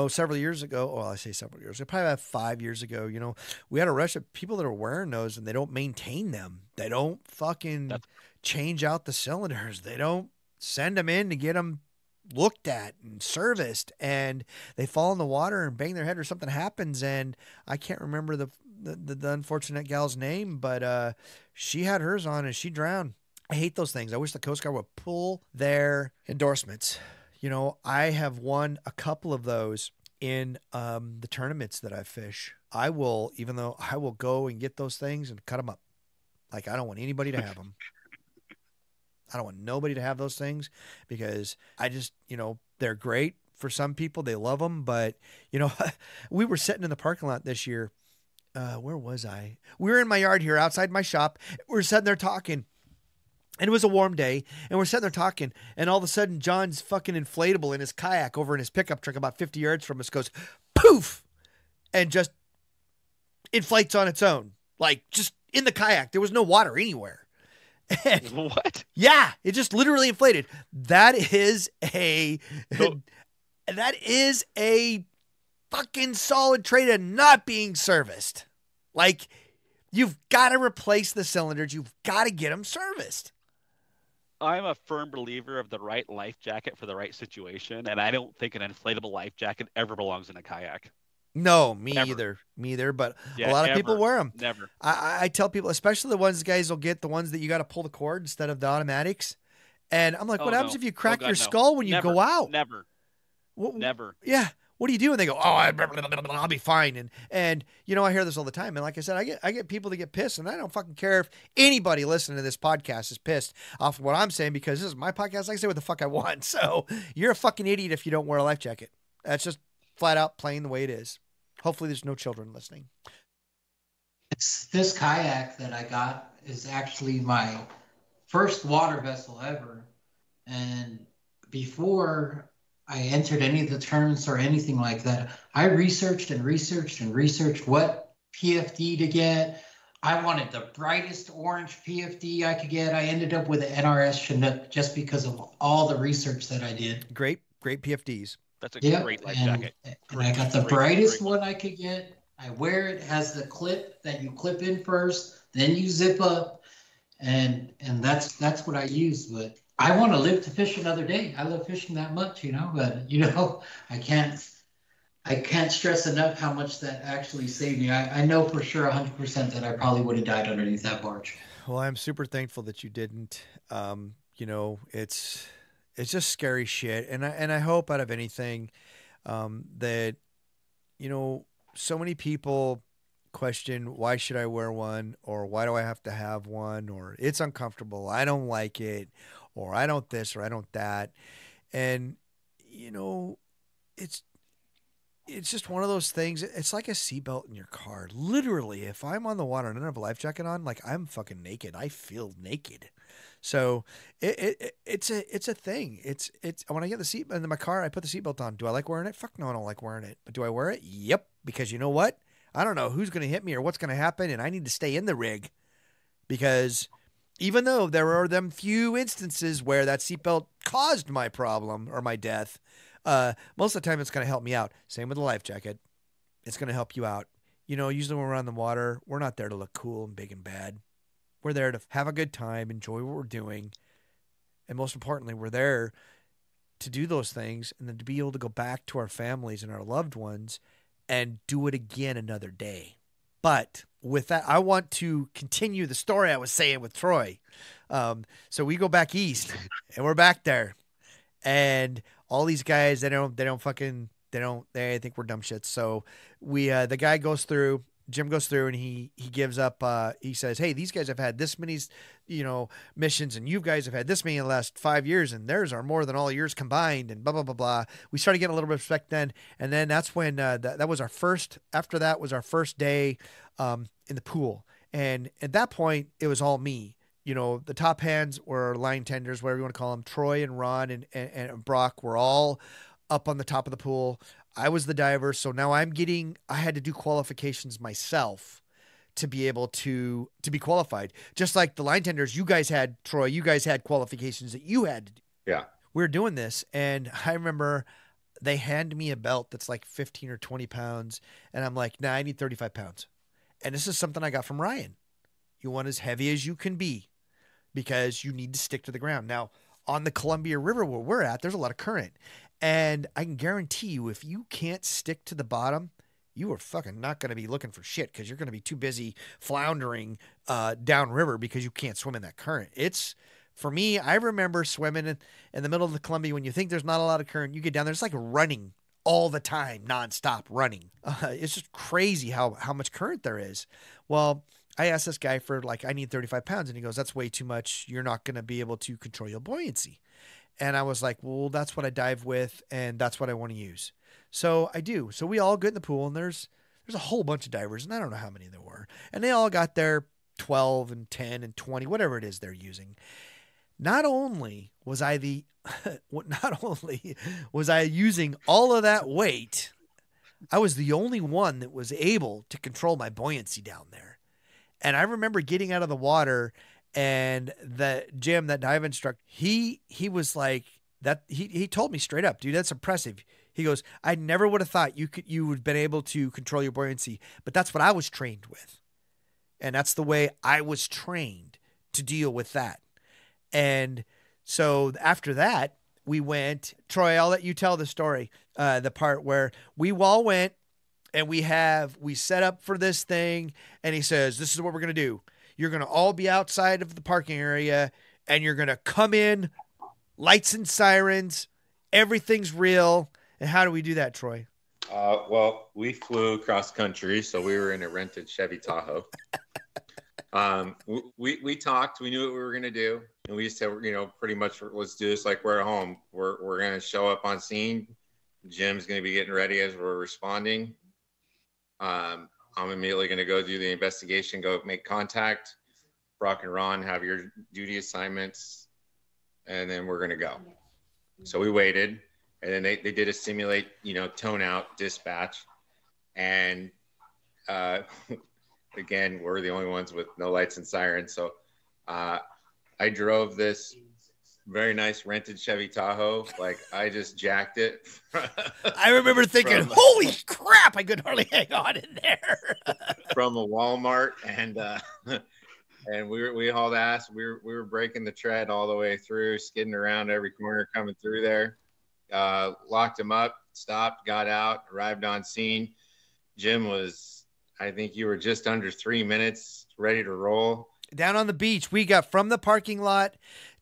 S3: several years ago, I say several years ago, probably about 5 years ago, we had a rush of people that are wearing those and they don't maintain them. They don't fucking change out the cylinders. They don't send them in to get them looked at and serviced, and they fall in the water and bang their head or something happens. And I can't remember the unfortunate gal's name, but she had hers on and she drowned. I hate those things. I wish the Coast Guard would pull their endorsements. I have won a couple of those in the tournaments that I fish. I will go and get those things and cut them up. Like, I don't want anybody to have them. I don't want nobody to have those things because I just, they're great for some people. They love them. But, we were sitting in the parking lot this year. Where was I? We were in my yard here outside my shop. We're sitting there talking. And it was a warm day, and we're sitting there talking, and all of a sudden, John's fucking inflatable in his kayak over in his pickup truck about 50 yards from us goes, poof, and just inflates on its own. Like, just in the kayak. There was no water anywhere. And,
S4: what?
S3: Yeah, it just literally inflated. That is a fucking solid trait of not being serviced. Like, you've got to replace the cylinders. You've got to get them serviced.
S4: I'm a firm believer of the right life jacket for the right situation, and I don't think an inflatable life jacket ever belongs in a kayak.
S3: No, me either. But a lot of people wear them.
S4: Never.
S3: I tell people, especially the ones guys will get, the ones that you got to pull the cord instead of the automatics. And I'm like, what happens if you crack your skull when you go out?
S4: Never. Never.
S3: Yeah. What do you do? And they go, I'll be fine. And I hear this all the time. And like I said, I get people that get pissed, and I don't fucking care if anybody listening to this podcast is pissed off of what I'm saying, because this is my podcast. I can say what the fuck I want. So you're a fucking idiot if you don't wear a life jacket. That's just flat out plain the way it is. Hopefully there's no children listening.
S6: This kayak that I got is actually my first water vessel ever. And before I entered any of the tournaments or anything like that, I researched what PFD to get. I wanted the brightest orange PFD I could get. I ended up with an NRS Chinook just because of all the research that I did.
S3: Great PFDs.
S4: That's a great life jacket.
S6: And I got the brightest one I could get. I wear it, has the clip that you clip in first, then you zip up, and that's what I use. But I want to live to fish another day. I love fishing that much, but I can't stress enough how much that actually saved me. I know for sure 100% that I probably would have died underneath that barge.
S3: Well, I'm super thankful that you didn't. It's just scary shit. And I hope out of anything that, so many people question, why should I wear one? Or why do I have to have one? Or it's uncomfortable. I don't like it. Or I don't this or I don't that. And, it's just one of those things. It's like a seatbelt in your car. Literally, if I'm on the water and I don't have a life jacket on, like I'm fucking naked. I feel naked. So it's a thing. It's when I get the seat in my car, I put the seatbelt on. Do I like wearing it? Fuck no, I don't like wearing it. But do I wear it? Yep. Because you know what? I don't know who's going to hit me or what's going to happen, and I need to stay in the rig. Because even though there are them few instances where that seatbelt caused my problem or my death, most of the time it's going to help me out. Same with the life jacket. It's going to help you out. You know, usually when we're on the water, we're not there to look cool and big and bad. We're there to have a good time, enjoy what we're doing. And most importantly, we're there to do those things and then to be able to go back to our families and our loved ones and do it again another day. But with that, I want to continue the story I was saying with Troy. So we go back east and we're back there, and all these guys, they think we're dumb shits. So the guy goes through, Jim goes through, and he gives up. He says, "Hey, these guys have had this many, missions, and you guys have had this many in the last 5 years, and theirs are more than all yours combined." And blah blah blah blah. We started getting a little bit of respect then, and then that's when that was our first. After that was our first day in the pool, and at that point it was all me. The top hands were line tenders, whatever you want to call them. Troy and Ron and Brock were all up on the top of the pool. I was the diver, so now I had to do qualifications myself to be able to be qualified. Just like the line tenders, you guys had, Troy, you guys had qualifications that you had to do.
S5: Yeah.
S3: We were doing this, and I remember they hand me a belt that's like 15 or 20 pounds, and I'm like, nah, I need 35 pounds. And this is something I got from Ryan. You want as heavy as you can be because you need to stick to the ground. Now, on the Columbia River where we're at, there's a lot of current. And I can guarantee you, if you can't stick to the bottom, you are fucking not going to be looking for shit because you're going to be too busy floundering downriver because you can't swim in that current. For me, I remember swimming in the middle of the Columbia when you think there's not a lot of current. You get down there, it's like running all the time, nonstop running. It's just crazy how much current there is. Well, I asked this guy for I need 35 pounds. And he goes, that's way too much. You're not going to be able to control your buoyancy. And I was like, well, that's what I dive with, and that's what I want to use. So I do. So we all get in the pool, and there's a whole bunch of divers, and I don't know how many there were. And they all got their 12 and 10 and 20, whatever it is they're using. Not only was I using all of that weight, I was the only one that was able to control my buoyancy down there. And I remember getting out of the water, and Jim, that dive instructor, he was like that. He told me straight up, dude, that's impressive. He goes, I never would have thought you would have been able to control your buoyancy, but that's what I was trained with. And that's the way I was trained to deal with that. And so after that, we went, Troy, I'll let you tell the story, the part where we all went and we set up for this thing. And he says, this is what we're going to do. You're going to all be outside of the parking area, and you're going to come in, lights and sirens, everything's real. And how do we do that, Troy?
S5: Well, we flew cross country, so we were in a rented Chevy Tahoe. We talked, we knew what we were going to do, and we just said, pretty much let's do this like we're at home. We're going to show up on scene. Jim's going to be getting ready as we're responding. I'm immediately going to go do the investigation, go make contact. Brock and Ron have your duty assignments, and then we're going to go. So we waited, and then they did a simulate, tone out dispatch. And again, we're the only ones with no lights and sirens. So I drove this very nice rented Chevy Tahoe. I just jacked it.
S3: I remember thinking, holy crap, I could hardly hang on in there.
S5: From a Walmart, and we hauled ass. We were breaking the tread all the way through, skidding around every corner coming through there. Locked him up, stopped, got out, arrived on scene. Jim was, I think you were just under 3 minutes ready to roll.
S3: Down on the beach, we got from the parking lot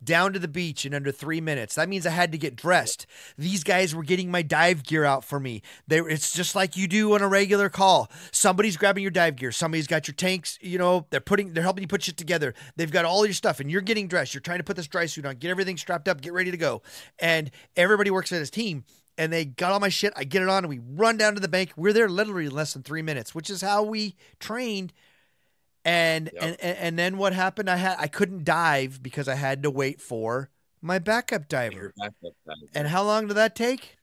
S3: down to the beach in under 3 minutes. That means I had to get dressed. These guys were getting my dive gear out for me. It's just like you do on a regular call. Somebody's grabbing your dive gear. Somebody's got your tanks. They're helping you put shit together. They've got all your stuff, and you're getting dressed. You're trying to put this dry suit on, get everything strapped up, get ready to go. And everybody works as a team. and they got all my shit. I get it on and we run down to the bank. We're there literally in less than 3 minutes, which is how we trained. And and then what happened? I couldn't dive because I had to wait for my backup diver. And how long did that take?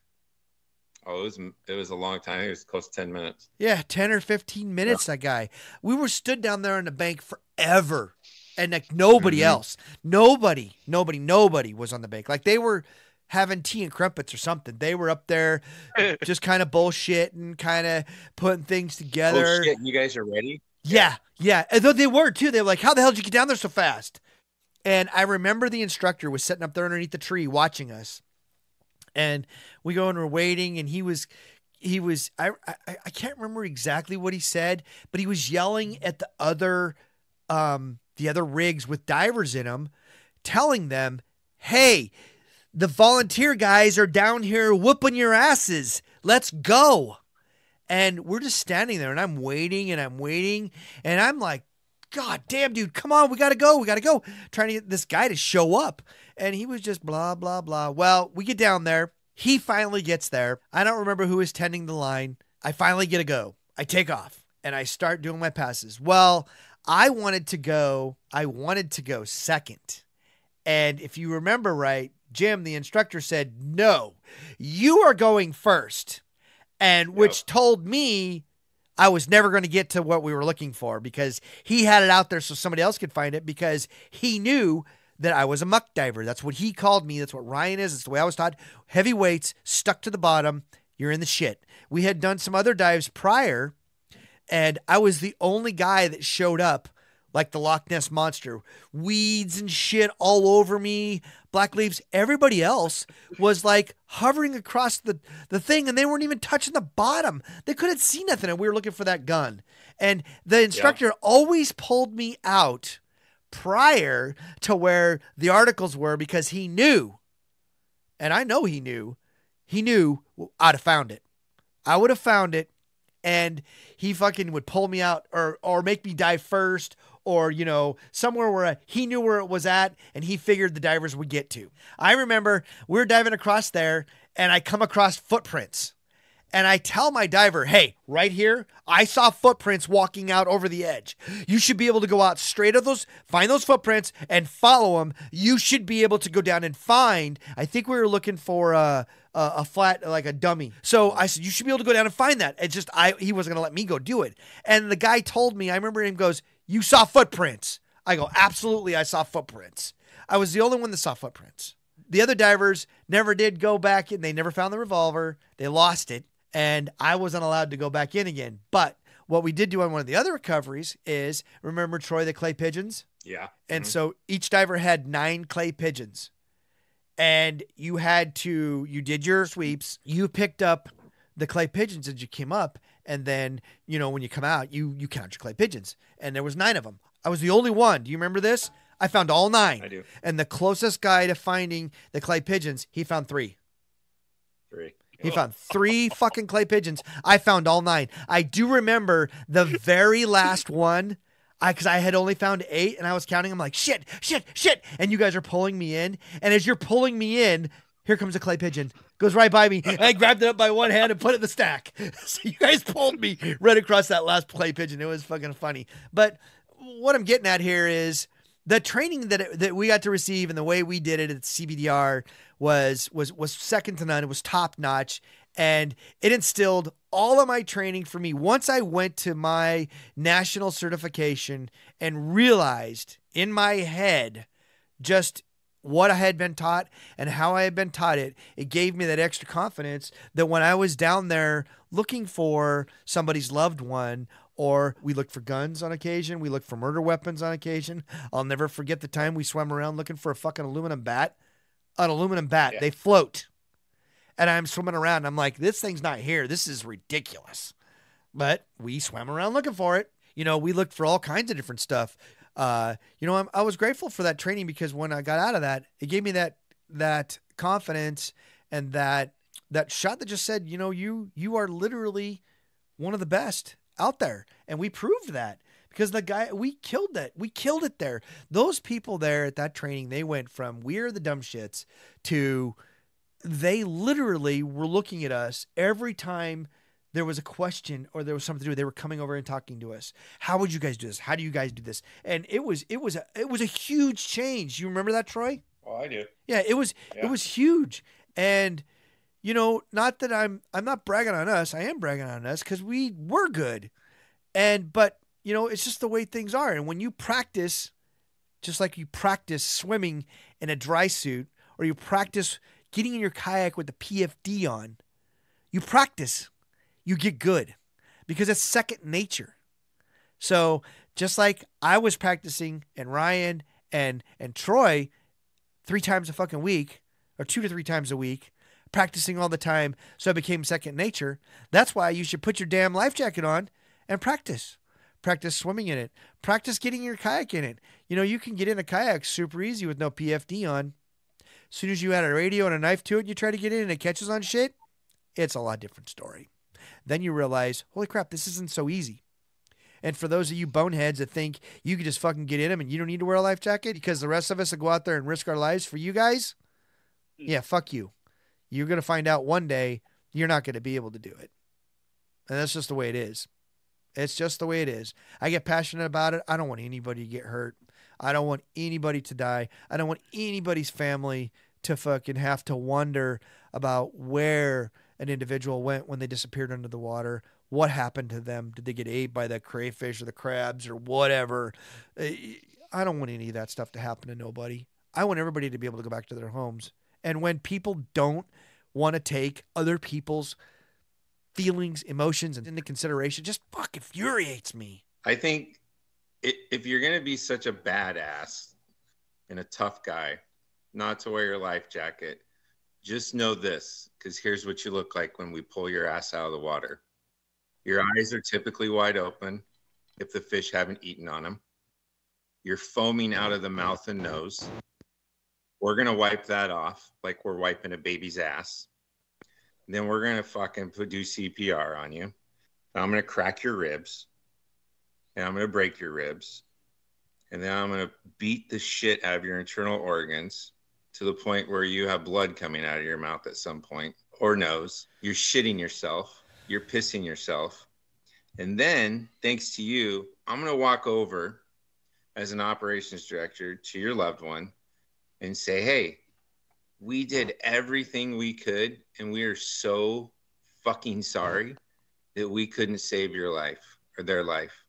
S5: Oh, it was a long time. It was close to 10 minutes.
S3: Yeah, 10 or 15 minutes, that guy. We were stood down there on the bank forever. And like nobody else. Nobody was on the bank. Like they were having tea and crumpets or something. They were up there just kind of bullshitting, kind of putting things together.
S5: Oh, shit. You guys are ready?
S3: Yeah. And though they were too. They were like, how the hell did you get down there so fast? And I remember the instructor was sitting up there underneath the tree watching us. And we go and we're waiting, and he was I can't remember exactly what he said, but he was yelling at the other rigs with divers in them, telling them, hey, the volunteer guys are down here whooping your asses. Let's go. And we're just standing there, and I'm waiting, and I'm like, God damn, dude, come on, we got to go. Trying to get this guy to show up. And he was just blah, blah, blah. Well, we get down there. He finally gets there. I don't remember who is tending the line. I finally get to go. I take off, and I start doing my passes. Well, I wanted to go second. And if you remember right, Jim, the instructor, said, no, you are going first. And which told me I was never going to get to what we were looking for, because he had it out there so somebody else could find it, because he knew that I was a muck diver. That's what he called me. That's what Ryan is. It's the way I was taught. Heavy weights, stuck to the bottom. You're in the shit. We had done some other dives prior, and I was the only guy that showed up like the Loch Ness Monster. Weeds and shit all over me, black leaves. Everybody else was like hovering across the thing, and they weren't even touching the bottom. They couldn't see nothing, and we were looking for that gun. And the instructor always pulled me out prior to where the articles were, because he knew, and I know he knew I'd have found it. I would have found it, and he fucking would pull me out or make me dive first, or, you know, somewhere where he knew where it was at, and he figured the divers would get to. I remember we were diving across there, and I come across footprints. And I tell my diver, hey, right here, I saw footprints walking out over the edge. You should be able to go out straight of those, find those footprints, and follow them. You should be able to go down and find, I think we were looking for a flat, like a dummy. So I said, you should be able to go down and find that. It's just, he wasn't going to let me go do it. And the guy told me, I remember him goes, you saw footprints. I go, absolutely, I saw footprints. I was the only one that saw footprints. The other divers never did go back in. They never found the revolver. They lost it. And I wasn't allowed to go back in again. But what we did do on one of the other recoveries is, remember, Troy, the clay pigeons?
S5: Yeah.
S3: And so each diver had 9 clay pigeons. And you did your sweeps. You picked up the clay pigeons as you came up. And then, you know, when you come out, you count your clay pigeons. And there was 9 of them. I was the only one. Do you remember this? I found all 9.
S5: I do.
S3: And the closest guy to finding the clay pigeons, he found 3.
S5: 3.
S3: He found 3 fucking clay pigeons. I found all 9. I do remember the very last one, because I had only found 8, and I was counting them like, shit. And you guys are pulling me in. And as you're pulling me in, here comes a clay pigeon. Goes right by me. And I grabbed it up by one hand and put it in the stack. So you guys pulled me right across that last clay pigeon. It was fucking funny. But what I'm getting at here is the training that we got to receive and the way we did it at CBDR was second to none. It was top notch, and it instilled all of my training for me. Once I went to my national certification and realized in my head just what I had been taught and how I had been taught it, it gave me that extra confidence that when I was down there looking for somebody's loved one, or we looked for guns on occasion, we looked for murder weapons on occasion. I'll never forget the time we swam around looking for a fucking aluminum bat. An aluminum bat. Yeah. They float. And I'm swimming around. And I'm like, this thing's not here. This is ridiculous. But we swam around looking for it. You know, we looked for all kinds of different stuff. I was grateful for that training, because when I got out of that, it gave me that confidence and that shot that just said, you know, you are literally one of the best out there. And we proved that. Because the guy, we killed that. We killed it there. Those people there at that training, they went from we're the dumb shits to they literally were looking at us every time there was a question or there was something to do. They were coming over and talking to us. How would you guys do this? How do you guys do this? And it was a huge change. You remember that, Troy?
S5: Oh, I do.
S3: Yeah, it was huge. And you know, not that I'm not bragging on us. I am bragging on us because we were good. But you know, it's just the way things are. And when you practice, just like you practice swimming in a dry suit, or you practice getting in your kayak with the PFD on, you practice, you get good because it's second nature. So just like I was practicing, and Ryan and Troy 3 times a fucking week, or 2 to 3 times a week, practicing all the time, so it became second nature. That's why you should put your damn life jacket on and practice. Practice swimming in it. Practice getting your kayak in it. You know, you can get in a kayak super easy with no PFD on. As soon as you add a radio and a knife to it and you try to get in and it catches on shit, it's a lot different story. Then you realize, holy crap, this isn't so easy. And for those of you boneheads that think you can just fucking get in them and you don't need to wear a life jacket because the rest of us will go out there and risk our lives for you guys, yeah, fuck you. You're going to find out one day you're not going to be able to do it. And that's just the way it is. It's just the way it is. I get passionate about it. I don't want anybody to get hurt. I don't want anybody to die. I don't want anybody's family to fucking have to wonder about where an individual went when they disappeared under the water. What happened to them? Did they get ate by the crayfish or the crabs or whatever? I don't want any of that stuff to happen to nobody. I want everybody to be able to go back to their homes. And when people don't want to take other people's feelings, emotions into consideration, just fuck infuriates me.
S5: I think if you're going to be such a badass and a tough guy, not to wear your life jacket, just know this, because here's what you look like when we pull your ass out of the water. Your eyes are typically wide open if the fish haven't eaten on them. You're foaming out of the mouth and nose. We're going to wipe that off like we're wiping a baby's ass. And then we're going to fucking do CPR on you. And I'm going to crack your ribs. And I'm going to break your ribs. And then I'm going to beat the shit out of your internal organs to the point where you have blood coming out of your mouth at some point, or nose. You're shitting yourself. You're pissing yourself. And then, thanks to you, I'm going to walk over as an operations director to your loved one and say, hey, we did everything we could, and we are so fucking sorry that we couldn't save your life or their life.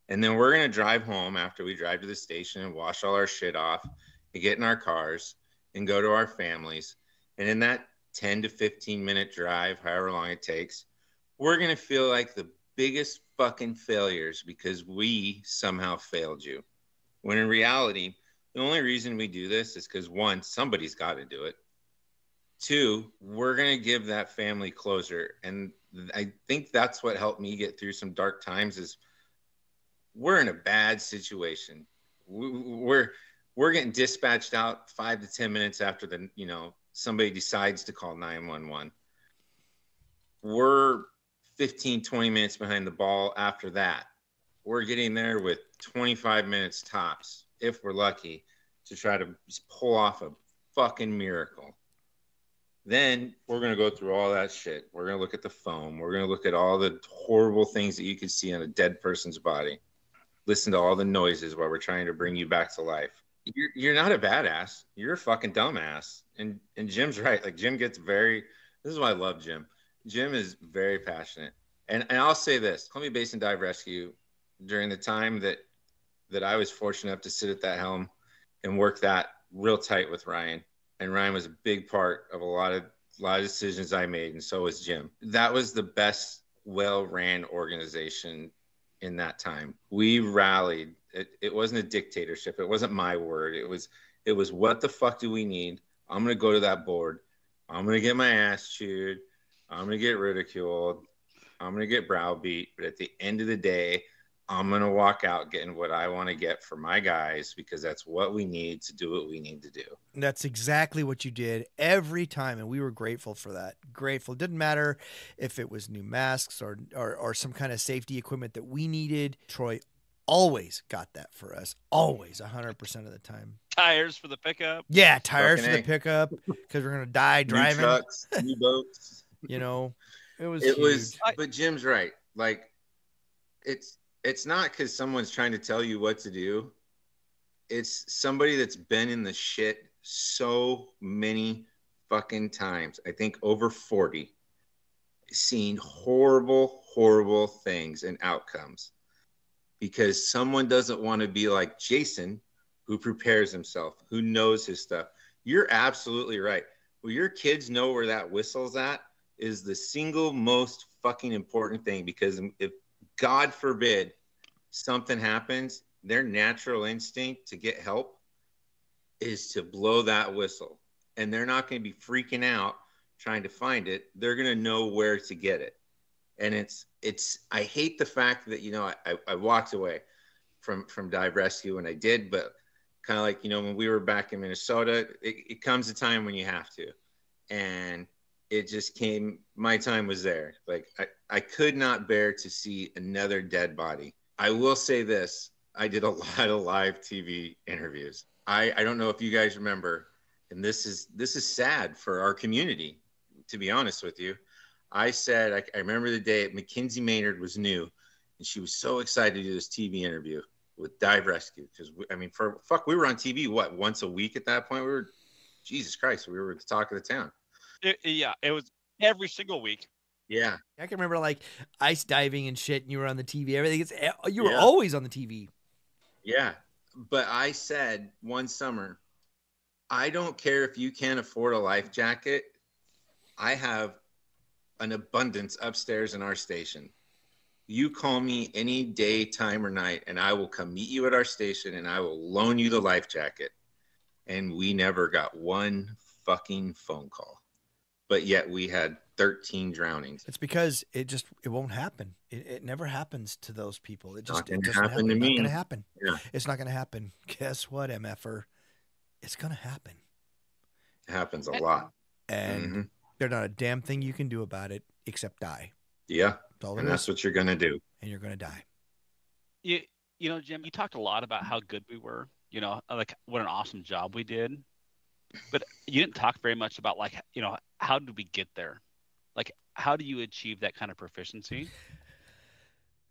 S5: And then we're going to drive home after we drive to the station and wash all our shit off and get in our cars and go to our families. And in that 10 to 15 minute drive, however long it takes, we're going to feel like the biggest fucking failures because we somehow failed you. When in reality, the only reason we do this is because, one, somebody's got to do it. 2, we're going to give that family closure. And I think that's what helped me get through some dark times is we're in a bad situation. We're getting dispatched out 5 to 10 minutes after somebody decides to call 911. We're 15, 20 minutes behind the ball after that. We're getting there with 25 minutes tops, if we're lucky, to try to pull off a fucking miracle. Then we're going to go through all that shit. We're going to look at the foam. We're going to look at all the horrible things that you could see on a dead person's body. Listen to all the noises while we're trying to bring you back to life. You're not a badass. You're a fucking dumbass. And Jim's right. Like, Jim gets this is why I love Jim. Jim is very passionate. And I'll say this, Columbia Basin Dive Rescue, during the time that I was fortunate enough to sit at that helm and work that real tight with Ryan. And Ryan was a big part of a lot of decisions I made, and so was Jim. That was the best, well-ran organization in that time. We rallied. It wasn't a dictatorship. It wasn't my word. It was what the fuck do we need? I'm going to go to that board. I'm going to get my ass chewed. I'm going to get ridiculed. I'm going to get browbeat. But at the end of the day, I'm going to walk out getting what I want to get for my guys because that's what we need to do what we need to do.
S3: And that's exactly what you did every time, and we were grateful for that. Grateful. It didn't matter if it was new masks or some kind of safety equipment that we needed. Troy always got that for us. Always, 100% of the time.
S4: Tires for the pickup.
S3: Yeah, tires for
S5: Fucking
S3: the pickup because we're gonna die
S5: New
S3: driving.
S5: trucks, new boats.
S3: You know, it was
S5: It was,
S3: huge.
S5: but Jim's right. Like, it's not because someone's trying to tell you what to do. It's somebody that's been in the shit so many fucking times. I think over 40, seen horrible, horrible things and outcomes because someone doesn't want to be like Jason, who prepares himself, who knows his stuff. You're absolutely right. Well, your kids know where that whistle's at is the single most fucking important thing, because if God forbid something happens, their natural instinct to get help is to blow that whistle. And they're not going to be freaking out trying to find it. They're going to know where to get it. And I hate the fact that, you know, I walked away from dive rescue when I did, but kind of like, you know, when we were back in Minnesota, it comes a time when you have to. And it just came, my time was there. Like I could not bear to see another dead body. I will say this. I did a lot of live TV interviews. I don't know if you guys remember, and this is sad for our community, to be honest with you. I said, I remember the day Mackenzie Maynard was new, and she was so excited to do this TV interview with Dive Rescue. Because, we were on TV, once a week at that point? Jesus Christ, we were the talk of the town.
S4: It was every single week.
S5: Yeah.
S3: I can remember like ice diving and shit, and you were on the TV. Everything. You were always on the TV.
S5: Yeah. But I said one summer, I don't care if you can't afford a life jacket. I have an abundance upstairs in our station. You call me any day, time, or night, and I will come meet you at our station, and I will loan you the life jacket. And we never got one fucking phone call. But yet we had 13 drownings.
S3: It's because it won't happen. It never happens to those people. It just
S5: Not
S3: it
S5: gonna
S3: doesn't
S5: happen
S3: happen.
S5: to
S3: It's
S5: me.
S3: not going to happen.
S5: Yeah.
S3: It's not going to happen. Guess what, MFer? It's going to happen.
S5: It happens a lot.
S3: And there's not a damn thing you can do about it except die.
S5: Yeah.
S3: That's
S5: And that's what you're going to do.
S3: And you're going to die.
S4: You know, Jim, you talked a lot about how good we were, you know, like what an awesome job we did. But you didn't talk very much about, like, you know, how did we get there? Like, how do you achieve that kind of proficiency?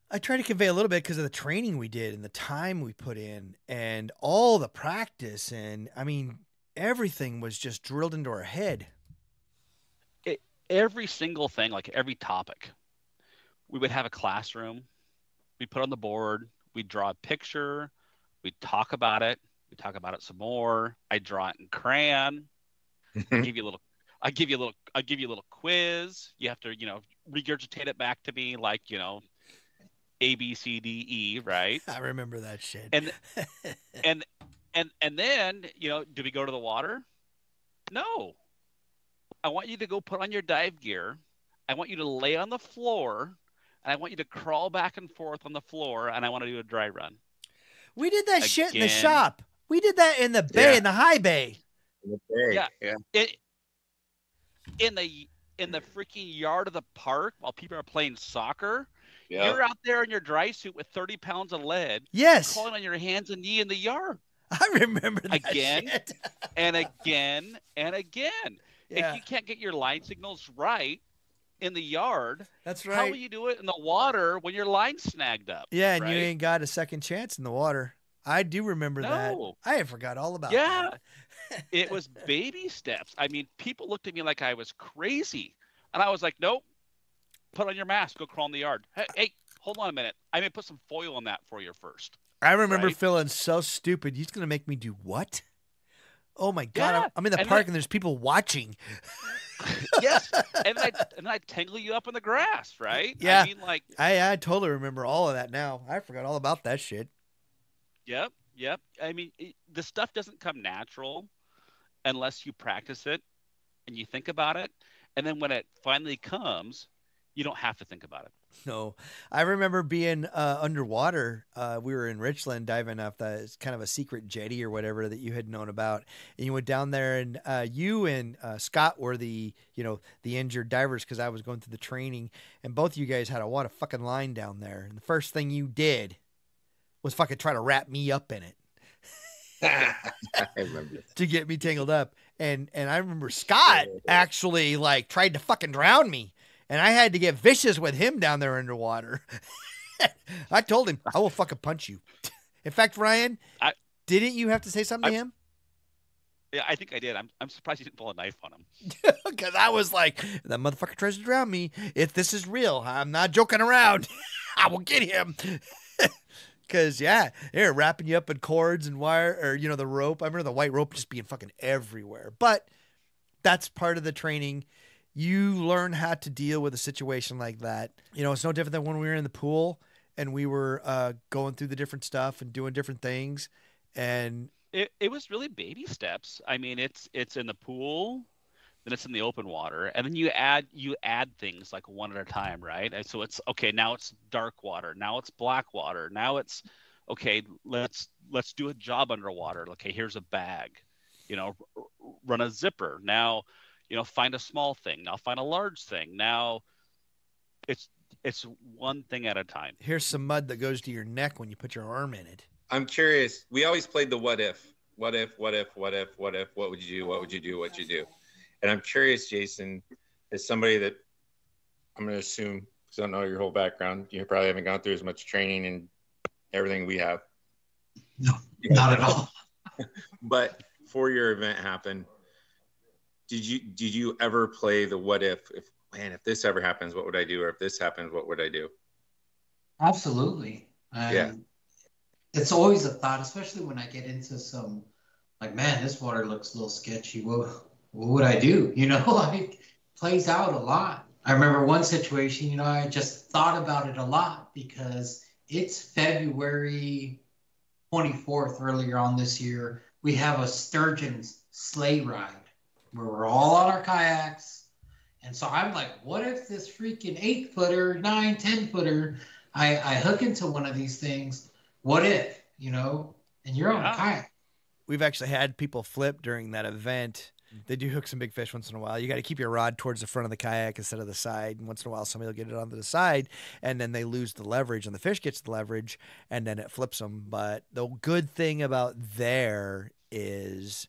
S3: I try to convey a little bit because of the training we did and the time we put in and all the practice. And I mean, everything was just drilled into our head.
S4: Every single thing, like every topic, we would have a classroom. We'd put on the board. We'd draw a picture. We'd talk about it. We'd talk about it some more. I'd draw it in crayon. I give you a little quiz. You have to, you know, regurgitate it back to me, like, you know, A, B, C, D, E, right?
S3: I remember that shit.
S4: And then, you know, do we go to the water? No. I want you to go put on your dive gear. I want you to lay on the floor, and I want you to crawl back and forth on the floor, and I want to do a dry run.
S3: We did that shit in the shop. We did that in the bay, in the high bay.
S5: In the bay.
S4: Yeah. In the freaking yard of the park while people are playing soccer. Yeah. You're out there in your dry suit with 30 pounds of lead.
S3: Yes.
S4: Crawling on your hands and knee in the yard.
S3: I remember that
S4: again
S3: shit.
S4: and again and again.
S3: Yeah.
S4: If you can't get your line signals right in the yard,
S3: that's right.
S4: How will you do it in the water when your line's snagged up?
S3: Yeah, and you ain't got a second chance in the water. I do remember that. I forgot all about that.
S4: Yeah. It was baby steps. I mean, people looked at me like I was crazy. And I was like, nope, put on your mask, go crawl in the yard. Hey, hold on a minute. I'm going to put some foil on that for you first.
S3: I remember feeling so stupid. He's going to make me do what? Oh, my God. Yeah. I'm in the park and there's people watching.
S4: Yes. And I tangle you up in the grass, right?
S3: Yeah.
S4: I mean, like,
S3: I totally remember all of that now. I forgot all about that shit.
S4: Yep. I mean, the stuff doesn't come natural unless you practice it and you think about it. And then when it finally comes, you don't have to think about it.
S3: No. I remember being underwater. We were in Richland diving off the kind of a secret jetty or whatever that you had known about. And you went down there, and you and Scott were the injured divers because I was going through the training. And both of you guys had a lot of fucking line down there. And the first thing you did was fucking trying to wrap me up in it.
S5: I remember
S3: to get me tangled up. And I remember Scott actually like tried to fucking drown me, and I had to get vicious with him down there underwater. I told him, I will fucking punch you. In fact, Ryan, didn't you have to say something to him?
S4: Yeah, I think I did. I'm surprised you didn't pull a knife on him.
S3: Because I was like, that motherfucker tries to drown me. If this is real, I'm not joking around. I will get him. Because, yeah, they're wrapping you up in cords and wire, or, you know, the rope. I remember the white rope just being fucking everywhere. But that's part of the training. You learn how to deal with a situation like that. You know, it's no different than when we were in the pool and we were going through the different stuff and doing different things. And
S4: it was really baby steps. I mean, it's in the pool, then it's in the open water, and then you add things like one at a time, right? And so it's okay. Now it's dark water. Now it's black water. Now it's okay. Let's do a job underwater. Okay, here's a bag. You know, run a zipper. Now, you know, find a small thing. Now find a large thing. Now, it's one thing at a time.
S3: Here's some mud that goes to your neck when you put your arm in it.
S5: I'm curious. We always played the what if. What if, what if, what if, what if, what would you do? What would you do? What you do? And I'm curious, Jason, as somebody that I'm going to assume, because I don't know your whole background, you probably haven't gone through as much training and everything we have.
S6: No, not at all.
S5: But before your event happened, did you ever play the what if this ever happens, what would I do? Or if this happens, what would I do?
S6: Absolutely.
S5: Yeah.
S6: It's always a thought, especially when I get into some, like, man, this water looks a little sketchy. What would I do? You know, like, plays out a lot. I remember one situation, you know, I just thought about it a lot because it's February 24th earlier on this year. We have a sturgeon sleigh ride where we're all on our kayaks. And so I'm like, what if this freaking 8-footer, 9, 10-footer, I hook into one of these things? What if, you know, and you're on a kayak.
S3: We've actually had people flip during that event. They do hook some big fish once in a while. You got to keep your rod towards the front of the kayak instead of the side. And once in a while, somebody will get it onto the side, and then they lose the leverage, and the fish gets the leverage, and then it flips them. But the good thing about there is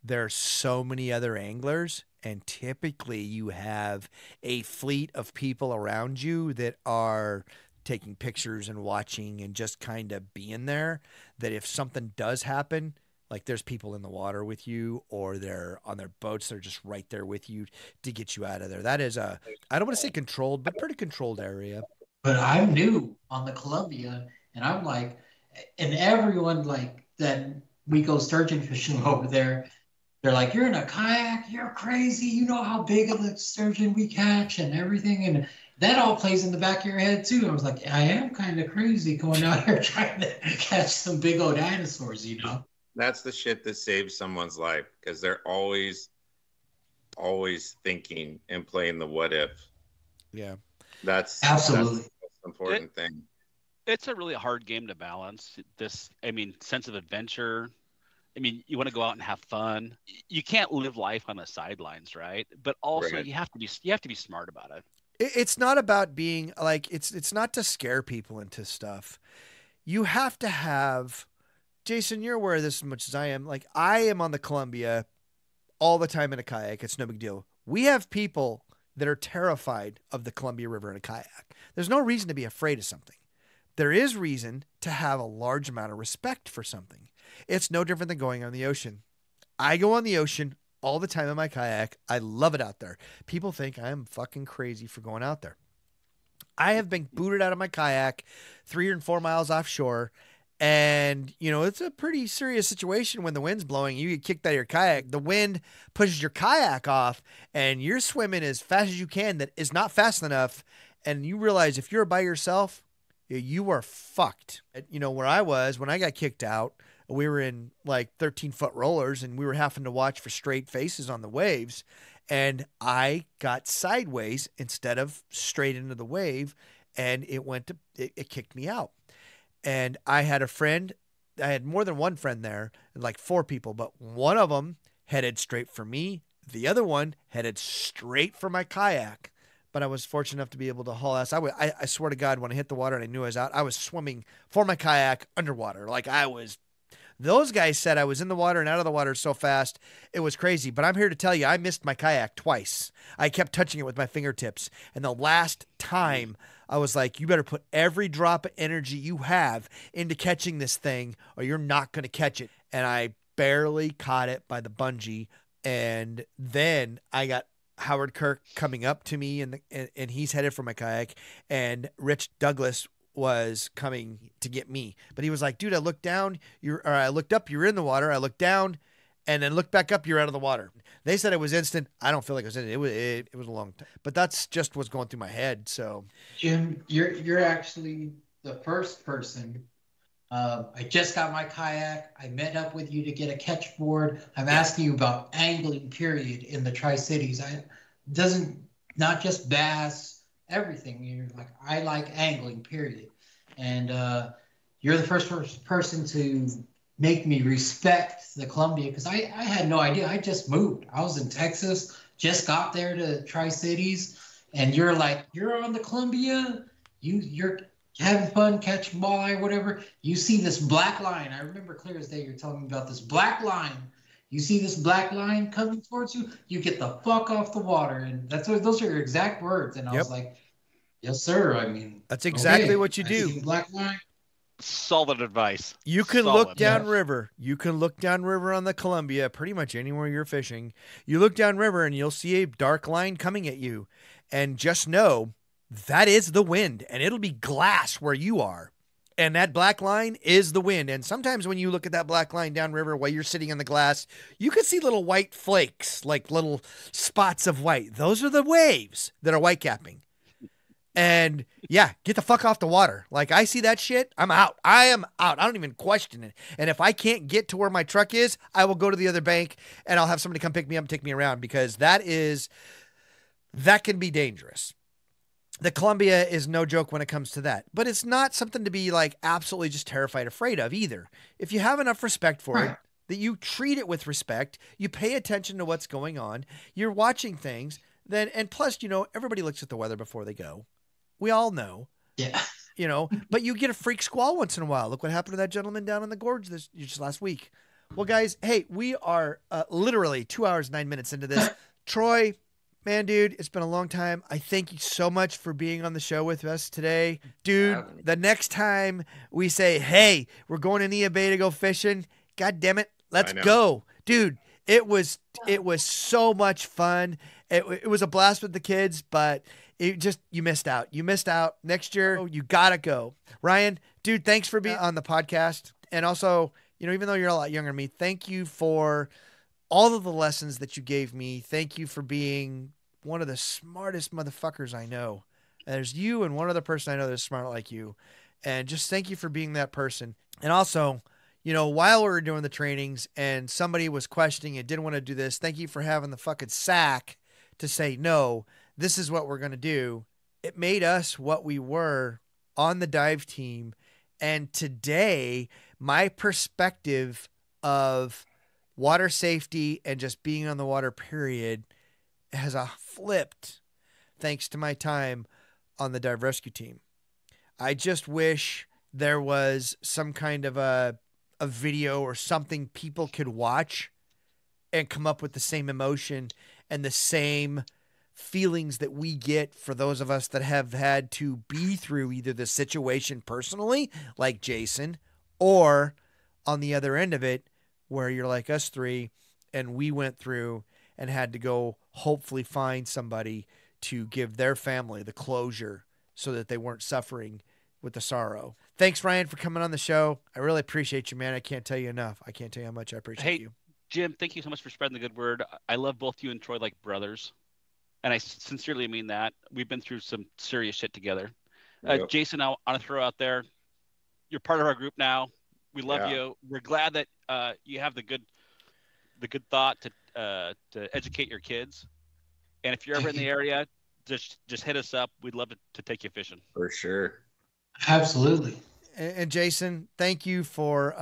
S3: there are so many other anglers, and typically you have a fleet of people around you that are taking pictures and watching and just kind of being there, that if something does happen, like there's people in the water with you or they're on their boats, they're just right there with you to get you out of there. That is I don't want to say controlled, but pretty controlled area.
S6: But I'm new on the Columbia, and I'm like, and everyone like that we go sturgeon fishing over there, they're like, you're in a kayak, you're crazy, you know how big of a sturgeon we catch and everything, and that all plays in the back of your head too. I was like, I am kind of crazy going out here trying to catch some big old dinosaurs, you know?
S5: That's the shit that saves someone's life, because they're always thinking and playing the what if.
S3: Yeah.
S5: That's
S6: absolutely
S5: the most important thing.
S4: It's a really hard game to balance. Sense of adventure. I mean, you want to go out and have fun. You can't live life on the sidelines, right? But also
S5: Right.
S4: you have to be smart about it.
S3: It's not about being like, it's not to scare people into stuff. You have to have, Jason, you're aware of this as much as I am. Like, I am on the Columbia all the time in a kayak. It's no big deal. We have people that are terrified of the Columbia River in a kayak. There's no reason to be afraid of something. There is reason to have a large amount of respect for something. It's no different than going on the ocean. I go on the ocean all the time in my kayak. I love it out there. People think I'm fucking crazy for going out there. I have been booted out of my kayak 3 or 4 miles offshore, and, you know, it's a pretty serious situation when the wind's blowing. You get kicked out of your kayak. The wind pushes your kayak off, and you're swimming as fast as you can that is not fast enough, and you realize if you're by yourself, you are fucked. You know, where I was, when I got kicked out, we were in like 13-foot rollers, and we were having to watch for straight faces on the waves. And I got sideways instead of straight into the wave, and it kicked me out. And I had a friend, I had more than one friend there, like 4 people, but one of them headed straight for me. The other one headed straight for my kayak. but I was fortunate enough to be able to haul ass. I swear to God, when I hit the water and I knew I was out, I was swimming for my kayak underwater. Like those guys said I was in the water and out of the water so fast, it was crazy. But I'm here to tell you, I missed my kayak twice. I kept touching it with my fingertips. And the last time I was like, you better put every drop of energy you have into catching this thing or you're not going to catch it. And I barely caught it by the bungee. And then I got Howard Kirk coming up to me and he's headed for my kayak, and Rich Douglas was coming to get me. But he was like, dude, I looked down, I looked up, you're in the water. I looked down and then looked back up, you're out of the water. They said it was instant. I don't feel like it was instant. It was a long time. But that's just what's going through my head. So
S6: Jim, you're actually the first person. I just got my kayak. I met up with you to get a catch board. I'm asking you about angling, period, in the Tri-Cities. Not just bass, everything. You're like, I like angling, period. And you're the first person to make me respect the Columbia, because I had no idea. I just moved. I was in Texas, just got there to Tri-Cities, and you're like, you're on the Columbia, you're having fun catching walleye, whatever. You see this black line. I remember clear as day you're telling me about this black line. You see this black line coming towards you, you get the fuck off the water. And those are your exact words. And I was like, yes, sir. I mean,
S3: that's exactly what you do.
S6: Black line.
S4: Solid advice.
S3: You can
S4: Solid.
S3: look downriver. You can look downriver on the Columbia, pretty much anywhere you're fishing. You look downriver and you'll see a dark line coming at you. And just know that is the wind, and it'll be glass where you are. And that black line is the wind. And sometimes when you look at that black line downriver while you're sitting on the glass, you can see little white flakes, like little spots of white. Those are the waves that are white capping. And yeah, get the fuck off the water. Like, I see that shit, I'm out. I am out. I don't even question it. And if I can't get to where my truck is, I will go to the other bank and I'll have somebody come pick me up and take me around, because that can be dangerous. The Columbia is no joke when it comes to that, but it's not something to be like absolutely just terrified, afraid of either. If you have enough respect for it, that you treat it with respect, you pay attention to what's going on, you're watching things, then, and plus, everybody looks at the weather before they go. We all know.
S6: Yeah.
S3: But you get a freak squall once in a while. Look what happened to that gentleman down in the gorge just last week. Well, guys, hey, we are literally 2 hours, 9 minutes into this. Troy, man, dude, it's been a long time. I thank you so much for being on the show with us today. Dude, the next time we say, hey, we're going to Nia Bay to go fishing, God damn it, let's go. Dude, it was so much fun. It was a blast with the kids, but you missed out. You missed out. Next year, you got to go. Ryan, dude, thanks for being on the podcast. And also, even though you're a lot younger than me, thank you for all of the lessons that you gave me. Thank you for being one of the smartest motherfuckers I know. And there's you and one other person I know that's smart like you. And just thank you for being that person. And also, while we were doing the trainings and somebody was questioning and didn't want to do this, thank you for having the fucking sack to say, no, this is what we're going to do. It made us what we were on the dive team. And today, my perspective of water safety and just being on the water, period, has flipped thanks to my time on the dive rescue team. I just wish there was some kind of a video or something people could watch and come up with the same emotion and the same feelings that we get for those of us that have had to be through either the situation personally, like Jason, or on the other end of it, where you're like us three and we went through and had to go hopefully find somebody to give their family the closure so that they weren't suffering with the sorrow. Thanks, Ryan, for coming on the show. I really appreciate you, man. I can't tell you enough. I can't tell you how much I appreciate you.
S4: Jim, thank you so much for spreading the good word. I love both you and Troy like brothers. And I sincerely mean that. We've been through some serious shit together. Jason, I want to throw out there, you're part of our group now. We love you. We're glad that you have the good thought to educate your kids. And if you're ever in the area, just hit us up. We'd love to take you fishing.
S5: For sure.
S6: Absolutely.
S3: And Jason, thank you for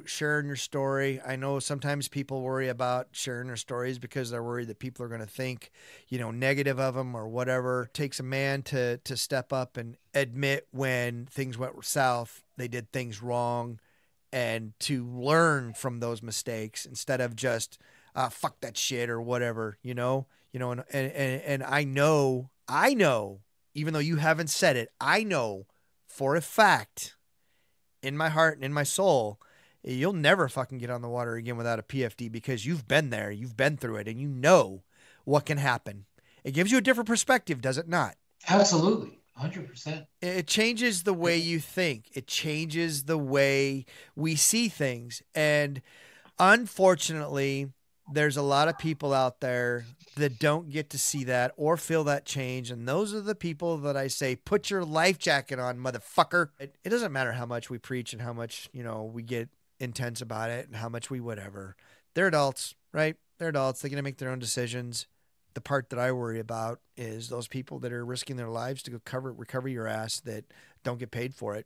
S3: sharing your story. I know sometimes people worry about sharing their stories because they're worried that people are going to think, negative of them or whatever. It takes a man to step up and admit when things went south, they did things wrong, and to learn from those mistakes instead of just fuck that shit or whatever, and I know, even though you haven't said it, I know for a fact in my heart and in my soul, you'll never fucking get on the water again without a PFD because you've been there, you've been through it, and you know what can happen. It gives you a different perspective, does it not?
S6: Absolutely. 100%.
S3: It changes the way you think. It changes the way we see things. And unfortunately, there's a lot of people out there that don't get to see that or feel that change. And those are the people that I say, put your life jacket on, motherfucker. It doesn't matter how much we preach and how much, we get intense about it and how much we whatever. They're adults, right? They're adults. They're going to make their own decisions. The part that I worry about is those people that are risking their lives to go recover your ass that don't get paid for it.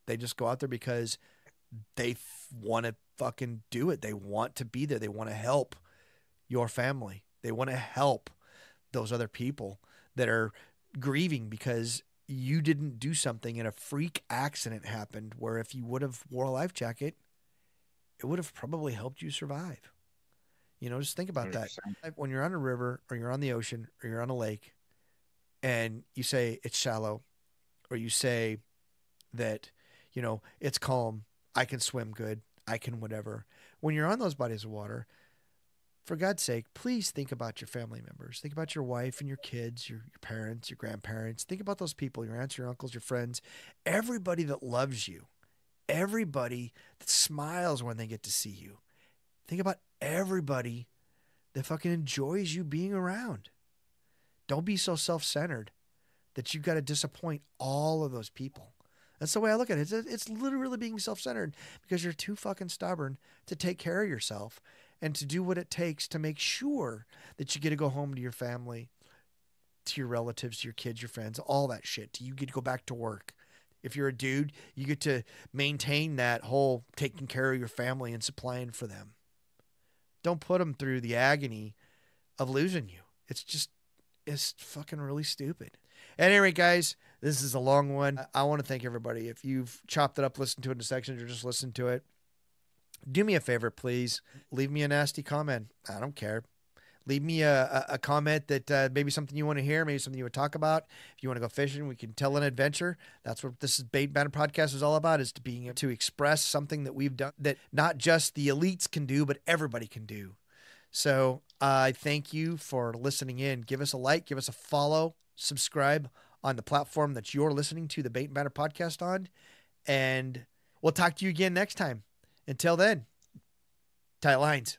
S3: They just go out there because they want to fucking do it. They want to be there. They want to help your family. They want to help those other people that are grieving because you didn't do something and a freak accident happened where if you would have wore a life jacket, it would have probably helped you survive. Just think about 100%. That. When you're on a river or you're on the ocean or you're on a lake and you say it's shallow or you say that, it's calm, I can swim good, I can whatever. When you're on those bodies of water, for God's sake, please think about your family members. Think about your wife and your kids, your parents, your grandparents. Think about those people, your aunts, your uncles, your friends, everybody that loves you, everybody that smiles when they get to see you. Think about everybody that fucking enjoys you being around. Don't be so self-centered that you've got to disappoint all of those people. That's the way I look at it. It's literally being self-centered because you're too fucking stubborn to take care of yourself and to do what it takes to make sure that you get to go home to your family, to your relatives, to your kids, your friends, all that shit. You get to go back to work. If you're a dude, you get to maintain that whole taking care of your family and supplying for them. Don't put them through the agony of losing you. It's fucking really stupid. At any rate, guys, this is a long one. I want to thank everybody. If you've chopped it up, listened to it in sections, or just listened to it, do me a favor, please. Leave me a nasty comment. I don't care. Leave me a comment that maybe something you want to hear, maybe something you would talk about. If you want to go fishing, we can tell an adventure. That's what this Bait and Banner podcast is all about, is to being able to express something that we've done that not just the elites can do, but everybody can do. So I thank you for listening in. Give us a like, give us a follow, subscribe on the platform that you're listening to the Bait and Banner podcast on. And we'll talk to you again next time. Until then, tight lines.